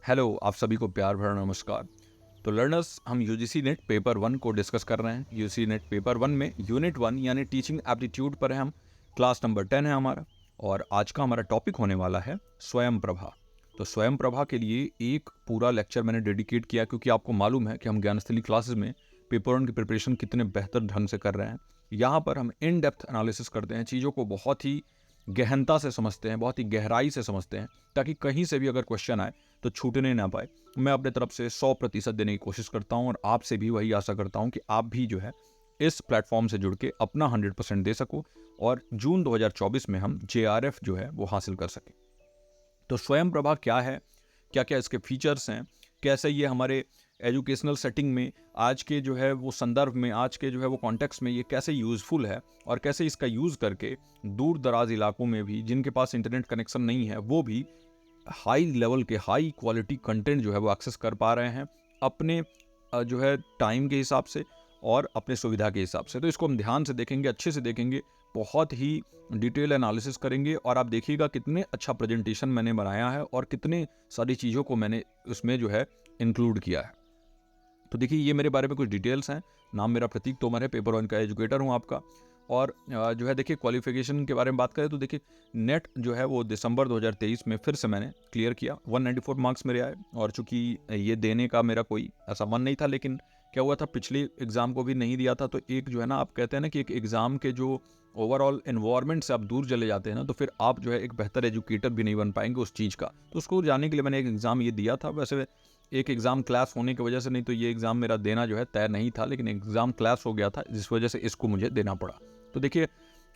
Hello, आप सभी को प्यार भरा नमस्कार। तो लर्नर्स, हम यूजीसी नेट पेपर 1 को डिस्कस कर रहे हैं। यूजीसी नेट पेपर 1 में यूनिट 1 यानी टीचिंग एप्टीट्यूड पर है हम। क्लास नंबर 10 है हमारा और आज का हमारा टॉपिक होने वाला है स्वयं प्रभा। तो स्वयं प्रभा के लिए एक पूरा लेक्चर मैंने डेडिकेट किया क्योंकि आपको मालूम है कि हम ज्ञानस्थली क्लासेस में पेपर 1 की प्रिपरेशन कितने बेहतर ढंग से कर रहे हैं। यहाँ पर हम इन डेप्थ एनालिसिस करते हैं, चीज़ों को बहुत ही गहनता से समझते हैं, बहुत ही गहराई से समझते हैं, ताकि कहीं से भी अगर क्वेश्चन आए तो छूटने ना पाए। मैं अपने तरफ से 100% देने की कोशिश करता हूं और आपसे भी वही आशा करता हूं कि आप भी जो है इस प्लेटफॉर्म से जुड़ के अपना 100% दे सको और जून 2024 में हम JRF जो है वो हासिल कर सकें। तो स्वयं प्रभा क्या है, क्या क्या इसके फीचर्स हैं, कैसे ये हमारे एजुकेशनल सेटिंग में, आज के जो है वो संदर्भ में, आज के जो है वो कॉन्टेक्स्ट में ये कैसे यूज़फुल है और कैसे इसका यूज़ करके दूर दराज इलाकों में भी जिनके पास इंटरनेट कनेक्शन नहीं है वो भी हाई लेवल के हाई क्वालिटी कंटेंट जो है वो एक्सेस कर पा रहे हैं अपने जो है टाइम के हिसाब से और अपने सुविधा के हिसाब से। तो इसको हम ध्यान से देखेंगे, अच्छे से देखेंगे, बहुत ही डिटेल एनालिसिस करेंगे और आप देखिएगा कितने अच्छा प्रेजेंटेशन मैंने बनाया है और कितने सारी चीज़ों को मैंने उसमें जो है इंक्लूड किया है। तो देखिए, ये मेरे बारे में कुछ डिटेल्स हैं। नाम मेरा प्रतीक तोमर है, पेपर 1 का एजुकेटर हूँ आपका। और जो है देखिए, क्वालिफिकेशन के बारे में बात करें तो देखिए, नेट जो है वो दिसंबर 2023 में फिर से मैंने क्लियर किया। 194 मार्क्स मेरे आए और चूंकि ये देने का मेरा कोई ऐसा मन नहीं था, लेकिन क्या हुआ था, पिछले एग्ज़ाम को भी नहीं दिया था। तो एक जो है ना, आप कहते हैं ना कि एक एग्ज़ाम के जो ओवरऑल एनवायरनमेंट से आप दूर चले जाते हैं ना, तो फिर आप जो है एक बेहतर एजुकेटर भी नहीं बन पाएंगे उस चीज़ का। तो उसको जाने के लिए मैंने एक एग्ज़ाम ये दिया था। वैसे एक एग्ज़ाम क्लास होने की वजह से नहीं तो ये एग्ज़ाम मेरा देना जो है तय नहीं था, लेकिन एग्ज़ाम क्लास हो गया था जिस वजह से इसको मुझे देना पड़ा। तो देखिए,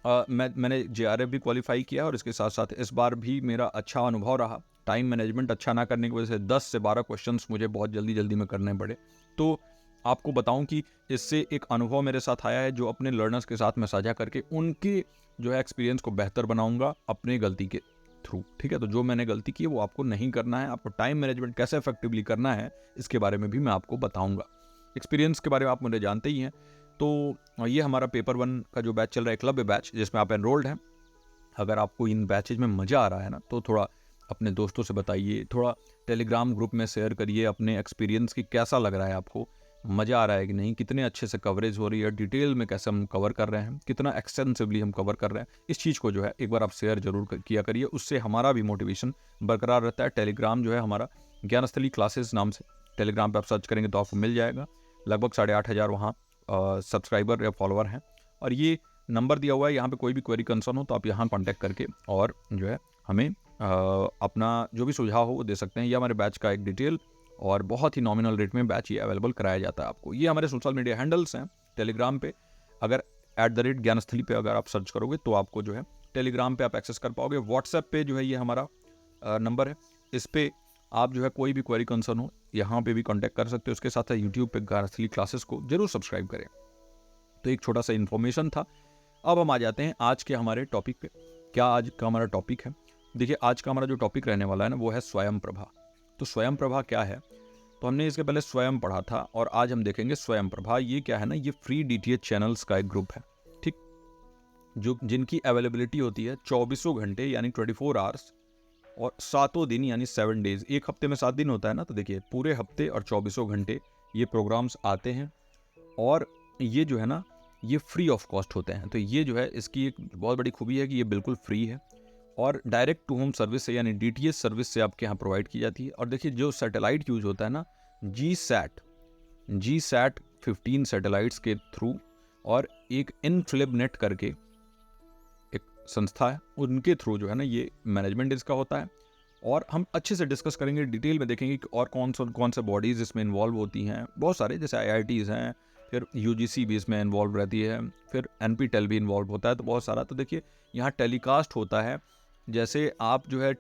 मैंने JRF भी क्वालिफाई किया और इसके साथ साथ इस बार भी मेरा अच्छा अनुभव रहा। टाइम मैनेजमेंट अच्छा ना करने की वजह से 10 से 12 क्वेश्चंस मुझे बहुत जल्दी में करने पड़े। तो आपको बताऊं कि इससे एक अनुभव मेरे साथ आया है जो अपने लर्नर्स के साथ मैं साझा करके उनके जो है एक्सपीरियंस को बेहतर बनाऊंगा अपने गलती के थ्रू। ठीक है, तो जो मैंने गलती की है वो आपको नहीं करना है। आपको टाइम मैनेजमेंट कैसे इफेक्टिवली करना है इसके बारे में भी मैं आपको बताऊंगा। एक्सपीरियंस के बारे में आप मुझे जानते ही हैं। तो ये हमारा पेपर 1 का जो बैच चल रहा है, क्लब बैच, जिसमें आप एनरोल्ड हैं। अगर आपको इन बैचेज में मज़ा आ रहा है ना, तो थोड़ा अपने दोस्तों से बताइए, थोड़ा टेलीग्राम ग्रुप में शेयर करिए अपने एक्सपीरियंस की, कैसा लग रहा है आपको, मज़ा आ रहा है कि नहीं, कितने अच्छे से कवरेज हो रही है, डिटेल में कैसे हम कवर कर रहे हैं, कितना एक्सटेंसिवली हम कवर कर रहे हैं। इस चीज़ को जो है एक बार आप शेयर जरूर किया करिए, उससे हमारा भी मोटिवेशन बरकरार रहता है। टेलीग्राम जो है हमारा ज्ञानस्थली क्लासेस नाम से, टेलीग्राम पर आप सर्च करेंगे तो आपको मिल जाएगा। लगभग 8,500 वहाँ सब्सक्राइबर या फॉलोअर हैं और ये नंबर दिया हुआ है। यहाँ पे कोई भी क्वेरी कंसर्न हो तो आप यहाँ कांटेक्ट करके और जो है हमें अपना जो भी सुझाव हो वो दे सकते हैं। ये हमारे बैच का एक डिटेल और बहुत ही नॉमिनल रेट में बैच ये अवेलेबल कराया जाता है आपको। ये हमारे सोशल मीडिया हैंडल्स हैं टेलीग्राम पे। अगर @ज्ञानस्थली पे अगर आप सर्च करोगे तो आपको जो है टेलीग्राम पे आप एक्सेस कर पाओगे। व्हाट्सएप पे जो है ये हमारा नंबर है, इस पर आप जो है कोई भी क्वेरी कंसर्न हो यहाँ पे भी कांटेक्ट कर सकते हो। उसके साथ यूट्यूब पे ज्ञानस्थली क्लासेस को जरूर सब्सक्राइब करें। तो एक छोटा सा इन्फॉर्मेशन था। अब हम आ जाते हैं आज के हमारे टॉपिक पे। क्या आज का हमारा टॉपिक है? देखिए, आज का हमारा जो टॉपिक रहने वाला है ना, वो है स्वयं प्रभा। तो स्वयं प्रभा क्या है? तो हमने इसके पहले स्वयं पढ़ा था और आज हम देखेंगे स्वयं प्रभा। ये क्या है ना, ये फ्री DTH चैनल्स का एक ग्रुप है, ठीक, जो जिनकी अवेलेबिलिटी होती है 24 घंटे यानी 24 आवर्स और 7 दिन यानी 7 डेज। एक हफ्ते में 7 दिन होता है ना, तो देखिए पूरे हफ्ते और 24 घंटे ये प्रोग्राम्स आते हैं और ये जो है ना, ये फ्री ऑफ कॉस्ट होते हैं। तो ये जो है इसकी एक बहुत बड़ी खूबी है कि ये बिल्कुल फ्री है और डायरेक्ट टू होम सर्विस से यानी DTH सर्विस से आपके यहाँ प्रोवाइड की जाती है। और देखिए, जो सैटेलाइट यूज होता है ना, GSAT 15 सैटेलाइट्स के थ्रू और एक इनफ्लिबनेट करके एक संस्था है, उनके थ्रू जो है ना ये मैनेजमेंट इसका होता है। और हम अच्छे से डिस्कस करेंगे, डिटेल में देखेंगे कि और कौन से बॉडीज़ इसमें इन्वॉल्व होती हैं। बहुत सारे, जैसे IITs हैं, फिर UGC भी इसमें इन्वॉल्व रहती है, फिर NPTEL भी इन्वॉल्व होता है, तो बहुत सारा। तो देखिए, यहाँ टेलीकास्ट होता है। जैसे आप जो है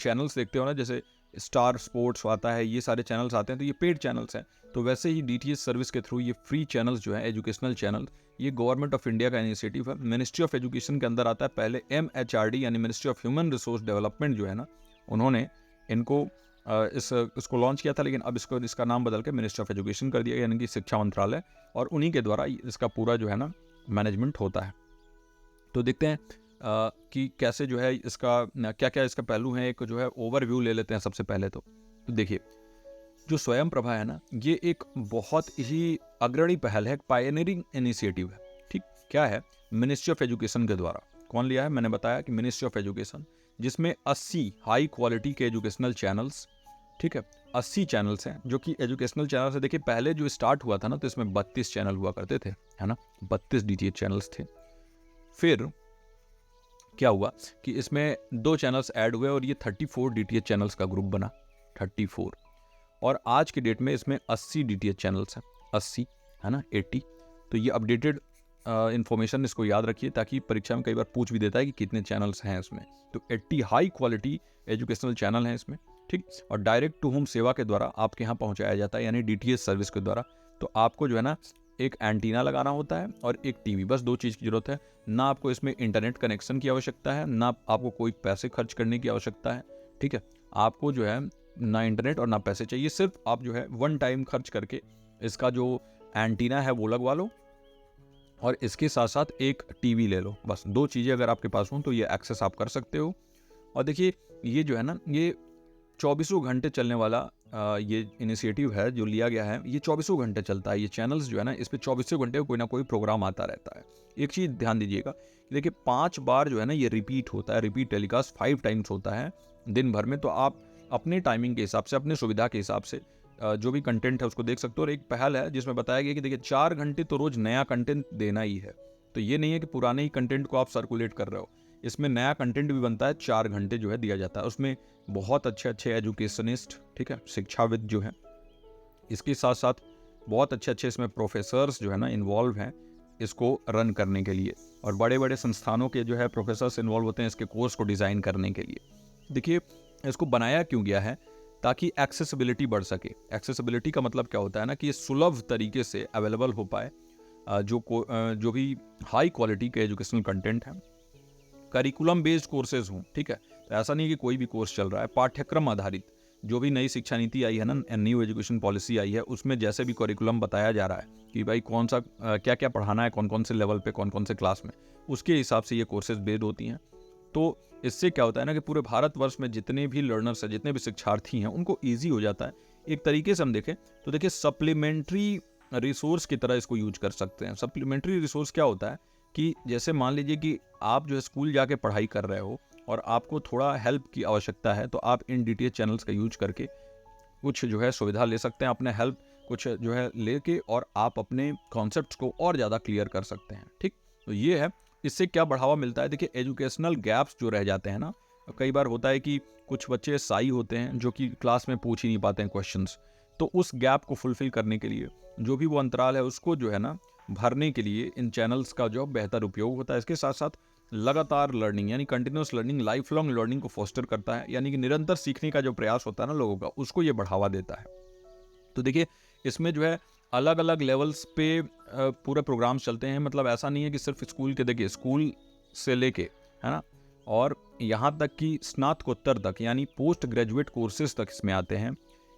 चैनल्स देखते हो ना, जैसे स्टार स्पोर्ट्स आता है, ये सारे चैनल्स आते हैं, तो ये पेड चैनल्स हैं। तो वैसे ही DTH सर्विस के थ्रू ये फ्री चैनल्स जो है, एजुकेशनल चैनल, ये गवर्नमेंट ऑफ इंडिया का इनिशिएटिव है। मिनिस्ट्री ऑफ एजुकेशन के अंदर आता है। पहले MHRD यानी ministry of human resource development जो है ना, उन्होंने इनको इसको लॉन्च किया था, लेकिन अब इसका नाम बदल के मिनिस्ट्री ऑफ एजुकेशन कर दिया, यानी कि शिक्षा मंत्रालय, और उन्हीं के द्वारा इसका पूरा जो है ना मैनेजमेंट होता है। तो देखते हैं कि कैसे जो है इसका क्या क्या इसका पहलू है। एक जो है ओवरव्यू ले लेते हैं सबसे पहले। तो तो देखिए, जो स्वयं प्रभा है ना, ये एक बहुत ही अग्रणी पहल है, पायनियरिंग इनिशिएटिव है। ठीक, क्या है? मिनिस्ट्री ऑफ एजुकेशन के द्वारा। कौन लिया है? मैंने बताया कि मिनिस्ट्री ऑफ एजुकेशन, जिसमें 80 हाई क्वालिटी के एजुकेशनल चैनल्स, ठीक है, 80 चैनल्स हैं जो कि एजुकेशनल चैनल्स है। देखिए, पहले जो स्टार्ट हुआ था ना, तो इसमें 32 चैनल हुआ करते थे, है ना, 32 डीटीएच चैनल्स थे। फिर क्या हुआ कि इसमें 2 चैनल्स ऐड हुए और ये 34 डीटीएच चैनल्स का ग्रुप बना, 34। और आज की डेट में इसमें 80 डीटीएच चैनल्स हैं, 80, है ना, 80। तो ये अपडेटेड इन्फॉर्मेशन, इसको याद रखिए, ताकि परीक्षा में कई बार पूछ भी देता है कि कितने चैनल्स हैं इसमें। तो 80 हाई क्वालिटी एजुकेशनल चैनल हैं इसमें, ठीक। और डायरेक्ट टू होम सेवा के द्वारा आपके यहाँ पहुँचाया जाता है, यानी डीटीएच सर्विस के द्वारा। तो आपको जो है ना, एक एंटीना लगाना होता है और एक टीवी, बस 2 चीज़ की जरूरत है। ना आपको इसमें इंटरनेट कनेक्शन की आवश्यकता है, ना आपको कोई पैसे खर्च करने की आवश्यकता है, ठीक है। आपको जो है ना इंटरनेट और ना पैसे चाहिए, सिर्फ आप जो है वन टाइम खर्च करके इसका जो एंटीना है वो लगवा लो और इसके साथ साथ एक टीवी ले लो। बस 2 चीज़ें अगर आपके पास हों तो ये एक्सेस आप कर सकते हो। और देखिए, ये जो है ना, ये 24 घंटे चलने वाला ये इनिशिएटिव है जो लिया गया है। ये 24 घंटे चलता है। ये चैनल्स जो है ना, इस पे 24 घंटे कोई ना कोई प्रोग्राम आता रहता है। एक चीज़ ध्यान दीजिएगा, देखिए 5 बार जो है ना ये रिपीट होता है, रिपीट टेलीकास्ट 5 टाइम्स होता है दिन भर में। तो आप अपने टाइमिंग के हिसाब से, अपने सुविधा के हिसाब से जो भी कंटेंट है उसको देख सकते हो। और एक पहल है जिसमें बताया गया कि देखिए 4 घंटे तो रोज नया कंटेंट देना ही है। तो ये नहीं है कि पुराने ही कंटेंट को आप सर्कुलेट कर रहे हो, इसमें नया कंटेंट भी बनता है। 4 घंटे जो है दिया जाता है, उसमें बहुत अच्छे अच्छे एजुकेशनिस्ट, ठीक है, शिक्षाविद जो हैं, इसके साथ साथ बहुत अच्छे अच्छे इसमें प्रोफेसर्स जो है ना इन्वॉल्व हैं इसको रन करने के लिए। और बड़े बड़े संस्थानों के जो है प्रोफेसर्स इन्वॉल्व होते हैं इसके कोर्स को डिज़ाइन करने के लिए। देखिए, इसको बनाया क्यों गया है? ताकि एक्सेसिबिलिटी बढ़ सके। एक्सेसिबिलिटी का मतलब क्या होता है ना, कि ये सुलभ तरीके से अवेलेबल हो पाए जो भी हाई क्वालिटी के एजुकेशनल कंटेंट हैं। करिकुलम बेस्ड कोर्सेज हों, ठीक है। तो ऐसा नहीं कि कोई भी कोर्स चल रहा है, पाठ्यक्रम आधारित। जो भी नई शिक्षा नीति आई है ना, न्यू एजुकेशन पॉलिसी आई है, उसमें जैसे भी करिकुलम बताया जा रहा है कि भाई कौन सा क्या क्या पढ़ाना है, कौन कौन से लेवल पे, कौन कौन से क्लास में, उसके हिसाब से ये कोर्सेज बेस्ड होती हैं। तो इससे क्या होता है ना, कि पूरे भारतवर्ष में जितने भी लर्नर्स हैं, जितने भी शिक्षार्थी हैं, उनको ईजी हो जाता है। एक तरीके से हम देखें तो देखिए, सप्लीमेंट्री रिसोर्स की तरह इसको यूज कर सकते हैं। सप्लीमेंट्री रिसोर्स क्या होता है कि जैसे मान लीजिए कि आप जो है स्कूल जाके पढ़ाई कर रहे हो और आपको थोड़ा हेल्प की आवश्यकता है, तो आप इन डीटीएच चैनल्स का यूज करके कुछ जो है सुविधा ले सकते हैं, अपने हेल्प कुछ जो है लेके, और आप अपने कॉन्सेप्ट्स को और ज़्यादा क्लियर कर सकते हैं, ठीक। तो ये है, इससे क्या बढ़ावा मिलता है? देखिए, एजुकेशनल गैप्स जो रह जाते हैं ना, कई बार होता है कि कुछ बच्चे साई होते हैं जो कि क्लास में पूछ ही नहीं पाते हैं क्वेश्चंस। तो उस गैप को फुलफिल करने के लिए जो भी वो अंतराल है उसको जो है ना भरने के लिए इन चैनल्स का जो बेहतर उपयोग होता है। इसके साथ साथ लगातार लर्निंग, यानी continuous learning, life long learning को फोस्टर करता है, यानी कि निरंतर सीखने का जो प्रयास होता है ना लोगों का, उसको ये बढ़ावा देता है। तो देखिए, इसमें जो है अलग अलग लेवल्स पे पूरे प्रोग्राम्स चलते हैं। मतलब ऐसा नहीं है कि सिर्फ स्कूल के, देखिए स्कूल से लेके, है ना, और यहाँ तक कि स्नातकोत्तर तक, यानी पोस्ट ग्रेजुएट कोर्सेज तक इसमें आते हैं।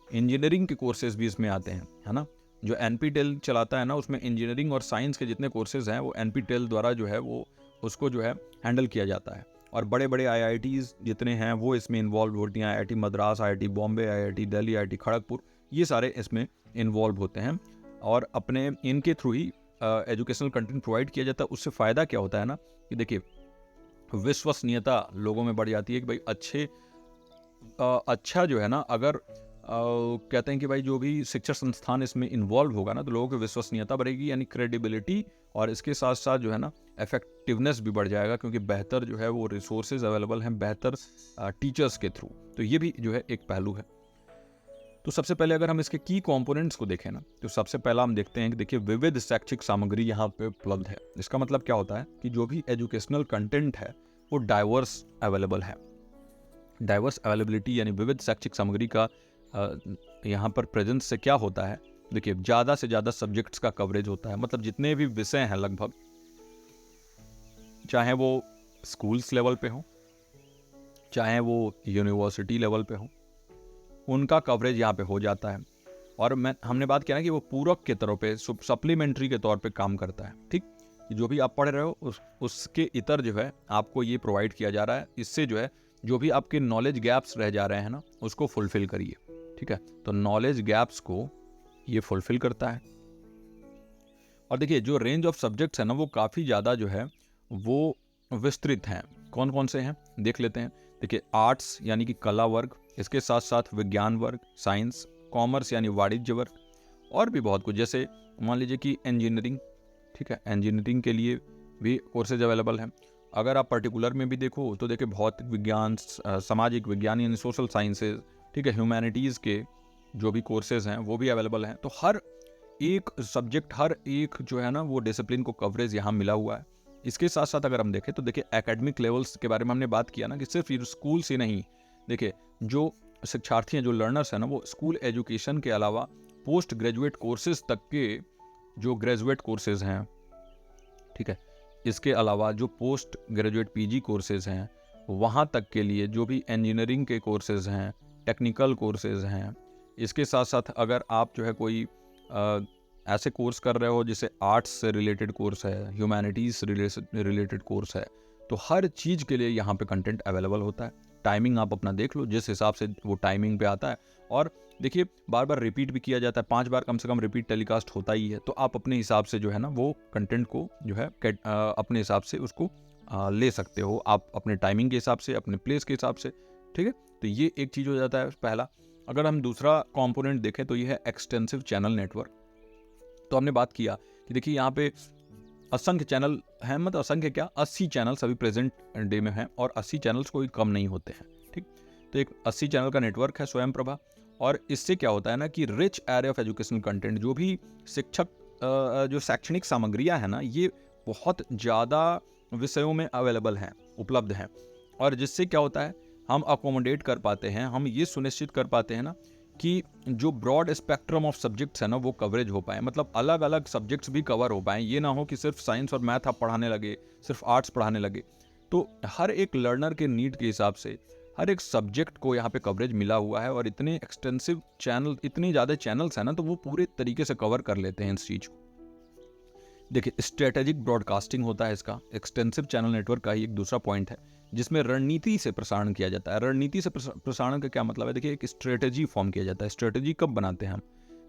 इंजीनियरिंग के कोर्सेज भी इसमें आते हैं, है ना। जो NPTEL चलाता है ना, उसमें इंजीनियरिंग और साइंस के जितने कोर्सेज हैं वो NPTEL द्वारा जो है वो उसको जो है हैंडल किया जाता है। और बड़े बड़े IITs जितने हैं वो इसमें इन्वॉल्व होती हैं। IIT Madras, IIT Bombay, IIT Delhi, IIT Kharagpur, ये सारे इसमें इन्वॉल्व होते हैं। और अपने इनके थ्रू ही एजुकेशनल कंटेंट प्रोवाइड किया जाता है। उससे फ़ायदा क्या होता है ना, कि देखिए विश्वसनीयता लोगों में बढ़ जाती है कि भाई अच्छा जो है ना, अगर कहते हैं कि भाई जो भी शिक्षा संस्थान इसमें इन्वॉल्व होगा ना, तो लोगों की विश्वसनीयता बढ़ेगी, यानी क्रेडिबिलिटी। और इसके साथ साथ जो है ना इफेक्टिवनेस भी बढ़ जाएगा, क्योंकि बेहतर जो है वो रिसोर्सेज अवेलेबल हैं, बेहतर टीचर्स के थ्रू। तो ये भी जो है एक पहलू है। तो सबसे पहले अगर हम इसके की कंपोनेंट्स को देखें ना, तो सबसे पहला हम देखते हैं कि देखिए विविध शैक्षिक सामग्री यहाँ पे उपलब्ध है। इसका मतलब क्या होता है कि जो भी एजुकेशनल कंटेंट है वो डाइवर्स अवेलेबल है। डाइवर्स अवेलेबिलिटी यानी विविध शैक्षिक सामग्री का यहाँ पर प्रेजेंस से क्या होता है, देखिए ज़्यादा से ज़्यादा सब्जेक्ट्स का कवरेज होता है। मतलब जितने भी विषय हैं लगभग, चाहे वो स्कूल्स लेवल पे हो, चाहे वो यूनिवर्सिटी लेवल पे हो, उनका कवरेज यहाँ पे हो जाता है। और हमने बात किया ना कि वो पूरक के तौर पे, सप्लीमेंट्री के तौर पे काम करता है, ठीक। जो भी आप पढ़ रहे हो उसके इतर जो है आपको ये प्रोवाइड किया जा रहा है। इससे जो है जो भी आपके नॉलेज गैप्स रह जा रहे हैं ना, उसको फुलफिल करिए, ठीक है। तो नॉलेज गैप्स को ये फुलफिल करता है। और देखिए जो रेंज ऑफ सब्जेक्ट्स है ना वो काफ़ी ज़्यादा जो है वो विस्तृत हैं। कौन कौन से हैं देख लेते हैं। देखिए आर्ट्स यानी कि कला वर्ग, इसके साथ साथ विज्ञान वर्ग, साइंस, कॉमर्स यानी वाणिज्य वर्ग, और भी बहुत कुछ, जैसे मान लीजिए कि इंजीनियरिंग, ठीक है, इंजीनियरिंग के लिए भी कोर्सेज अवेलेबल हैं। अगर आप पर्टिकुलर में भी देखो तो देखिए भौतिक विज्ञान, सामाजिक विज्ञान यानी सोशल साइंसेज, ठीक है, ह्यूमैनिटीज़ के जो भी कोर्सेज हैं वो भी अवेलेबल हैं। तो हर एक सब्जेक्ट, हर एक जो है ना वो डिसिप्लिन को कवरेज यहाँ मिला हुआ है। इसके साथ साथ अगर हम देखें तो देखिए एकेडमिक लेवल्स के बारे में हमने बात किया ना कि सिर्फ स्कूल से नहीं, देखिए जो शिक्षार्थी हैं, जो लर्नर्स हैं ना, वो स्कूल एजुकेशन के अलावा पोस्ट ग्रेजुएट कोर्सेज तक के जो ग्रेजुएट कोर्सेज हैं, ठीक है, इसके अलावा जो पोस्ट ग्रेजुएट पीजी कोर्सेज हैं वहाँ तक के लिए जो भी इंजीनियरिंग के कोर्सेज हैं, टेक्निकल कोर्सेज हैं, इसके साथ साथ अगर आप जो है कोई ऐसे कोर्स कर रहे हो जिसे आर्ट्स से रिलेटेड कोर्स है, ह्यूमैनिटीज़ से रिलेटेड कोर्स है, तो हर चीज़ के लिए यहाँ पे कंटेंट अवेलेबल होता है। टाइमिंग आप अपना देख लो, जिस हिसाब से वो टाइमिंग पे आता है। और देखिए बार बार रिपीट भी किया जाता है, 5 बार कम से कम रिपीट टेलीकास्ट होता ही है। तो आप अपने हिसाब से जो है ना वो कंटेंट को जो है अपने हिसाब से उसको ले सकते हो, आप अपने टाइमिंग के हिसाब से, अपने प्लेस के हिसाब से, ठीक है। तो ये एक चीज़ हो जाता है पहला। अगर हम दूसरा कंपोनेंट देखें तो ये है एक्सटेंसिव चैनल नेटवर्क। तो हमने बात किया कि देखिए यहाँ पे असंख्य चैनल हैं, मतलब असंख्य क्या, 80 चैनल्स अभी प्रेजेंट डे में हैं, और 80 चैनल्स कोई कम नहीं होते हैं, ठीक। तो एक 80 चैनल का नेटवर्क है स्वयं प्रभा, और इससे क्या होता है ना कि rich array of educational content, जो भी शिक्षक जो शैक्षणिक सामग्रियाँ हैं ना, ये बहुत ज़्यादा विषयों में अवेलेबल हैं, उपलब्ध हैं, और जिससे क्या होता है हम अकोमोडेट कर पाते हैं, हम ये सुनिश्चित कर पाते हैं ना कि जो ब्रॉड स्पेक्ट्रम ऑफ सब्जेक्ट्स है ना वो कवरेज हो पाए, मतलब अलग अलग सब्जेक्ट्स भी कवर हो पाएँ। ये ना हो कि सिर्फ साइंस और मैथ आप पढ़ाने लगे, सिर्फ आर्ट्स पढ़ाने लगे। तो हर एक लर्नर के नीड के हिसाब से हर एक सब्जेक्ट को यहाँ पे कवरेज मिला हुआ है, और इतने एक्सटेंसिव चैनल, इतनी ज़्यादा चैनल्स हैं ना, तो वो पूरे तरीके से कवर कर लेते हैं इस चीज़ को। देखिए स्ट्रेटेजिक ब्रॉडकास्टिंग होता है इसका, एक्सटेंसिव चैनल नेटवर्क का ही एक दूसरा पॉइंट है, जिसमें रणनीति से प्रसारण किया जाता है। रणनीति से प्रसारण का क्या मतलब है, देखिए एक स्ट्रेटेजी फॉर्म किया जाता है। स्ट्रेटेजी कब बनाते हैं हम,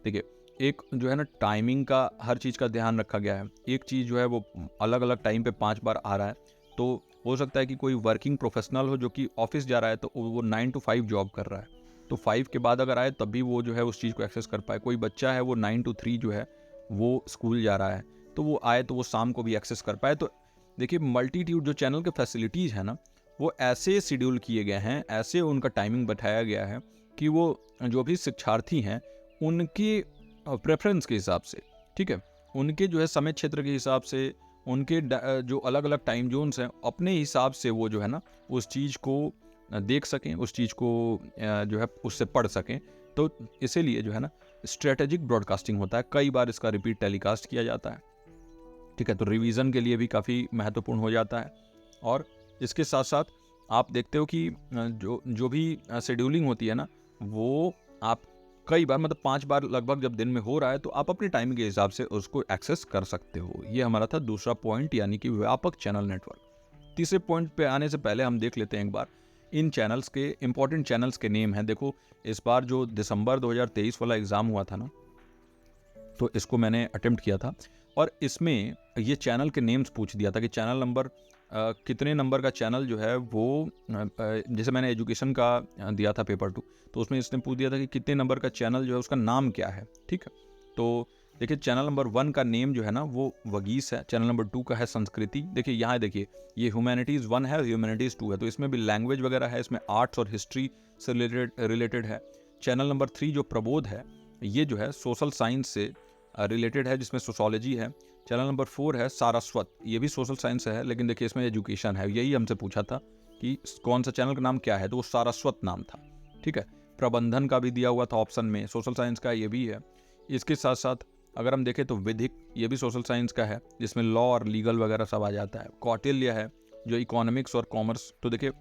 देखिए एक जो है ना टाइमिंग का, हर चीज़ का ध्यान रखा गया है। एक चीज़ जो है वो अलग अलग टाइम पे 5 बार आ रहा है, तो हो सकता है कि कोई वर्किंग प्रोफेशनल हो जो कि ऑफिस जा रहा है, तो वो 9 to 5 जॉब कर रहा है, तो 5 के बाद अगर आए तब भी वो जो है उस चीज़ को एक्सेस कर पाए। कोई बच्चा है वो 9 to 3 जो है वो स्कूल जा रहा है, तो वो आए तो वो शाम को भी एक्सेस कर पाए। तो देखिए मल्टीट्यूड जो चैनल के फैसिलिटीज़ है ना वो ऐसे शेड्यूल किए गए हैं, ऐसे उनका टाइमिंग बैठाया गया है कि वो जो भी शिक्षार्थी हैं उनके प्रेफरेंस के हिसाब से, ठीक है, उनके जो है समय क्षेत्र के हिसाब से, उनके जो अलग अलग टाइम जोन्स हैं, अपने हिसाब से वो जो है ना उस चीज़ को देख सकें, उस चीज़ को जो है उससे पढ़ सकें। तो इसीलिए जो है ना स्ट्रेटेजिक ब्रॉडकास्टिंग होता है, कई बार इसका रिपीट टेलीकास्ट किया जाता है, ठीक है। तो रिवीजन के लिए भी काफ़ी महत्वपूर्ण हो जाता है। और इसके साथ साथ आप देखते हो कि जो भी शेड्यूलिंग होती है ना वो आप कई बार, मतलब 5 बार लगभग जब दिन में हो रहा है, तो आप अपने टाइम के हिसाब से उसको एक्सेस कर सकते हो। ये हमारा था दूसरा पॉइंट, यानी कि व्यापक चैनल नेटवर्क। तीसरे पॉइंट पे आने से पहले हम देख लेते हैं एक बार इन चैनल्स के इंपॉर्टेंट चैनल्स के नेम हैं। देखो इस बार जो दिसंबर 2023 वाला एग्ज़ाम हुआ था ना, तो इसको मैंने अटेम्प्ट किया था, और इसमें ये चैनल के नेम्स पूछ दिया था कि चैनल नंबर कितने नंबर का चैनल जो है वो, जैसे मैंने एजुकेशन का दिया था पेपर 2, तो उसमें इसने पूछ दिया था कि कितने नंबर का चैनल जो है उसका नाम क्या है, ठीक है। तो देखिए चैनल नंबर 1 का नेम जो है ना वो वगीस है, चैनल नंबर 2 का है संस्कृति। देखिए यहाँ देखिए ये ह्यूमैनिटीज़ 1 है, ह्यूमैनिटीज़ 2 है, तो इसमें भी लैंग्वेज वगैरह है, इसमें आर्ट्स और हिस्ट्री से रिलेटेड है। चैनल नंबर 3 जो प्रबोध है, ये जो है सोशल साइंस से रिलेटेड है, जिसमें सोशोलॉजी है। चैनल नंबर 4 है सारस्वत, ये भी सोशल साइंस है, लेकिन देखिए इसमें एजुकेशन है। यही हमसे पूछा था कि कौन सा चैनल का नाम क्या है, तो वो सारस्वत नाम था, ठीक है। प्रबंधन का भी दिया हुआ था ऑप्शन में, सोशल साइंस का ये भी है। इसके साथ साथ अगर हम देखें तो विधिक, ये भी सोशल साइंस का है, जिसमें लॉ और लीगल वगैरह सब आ जाता है। कौटिल्य है जो इकोनॉमिक्स और कॉमर्स, तो देखिए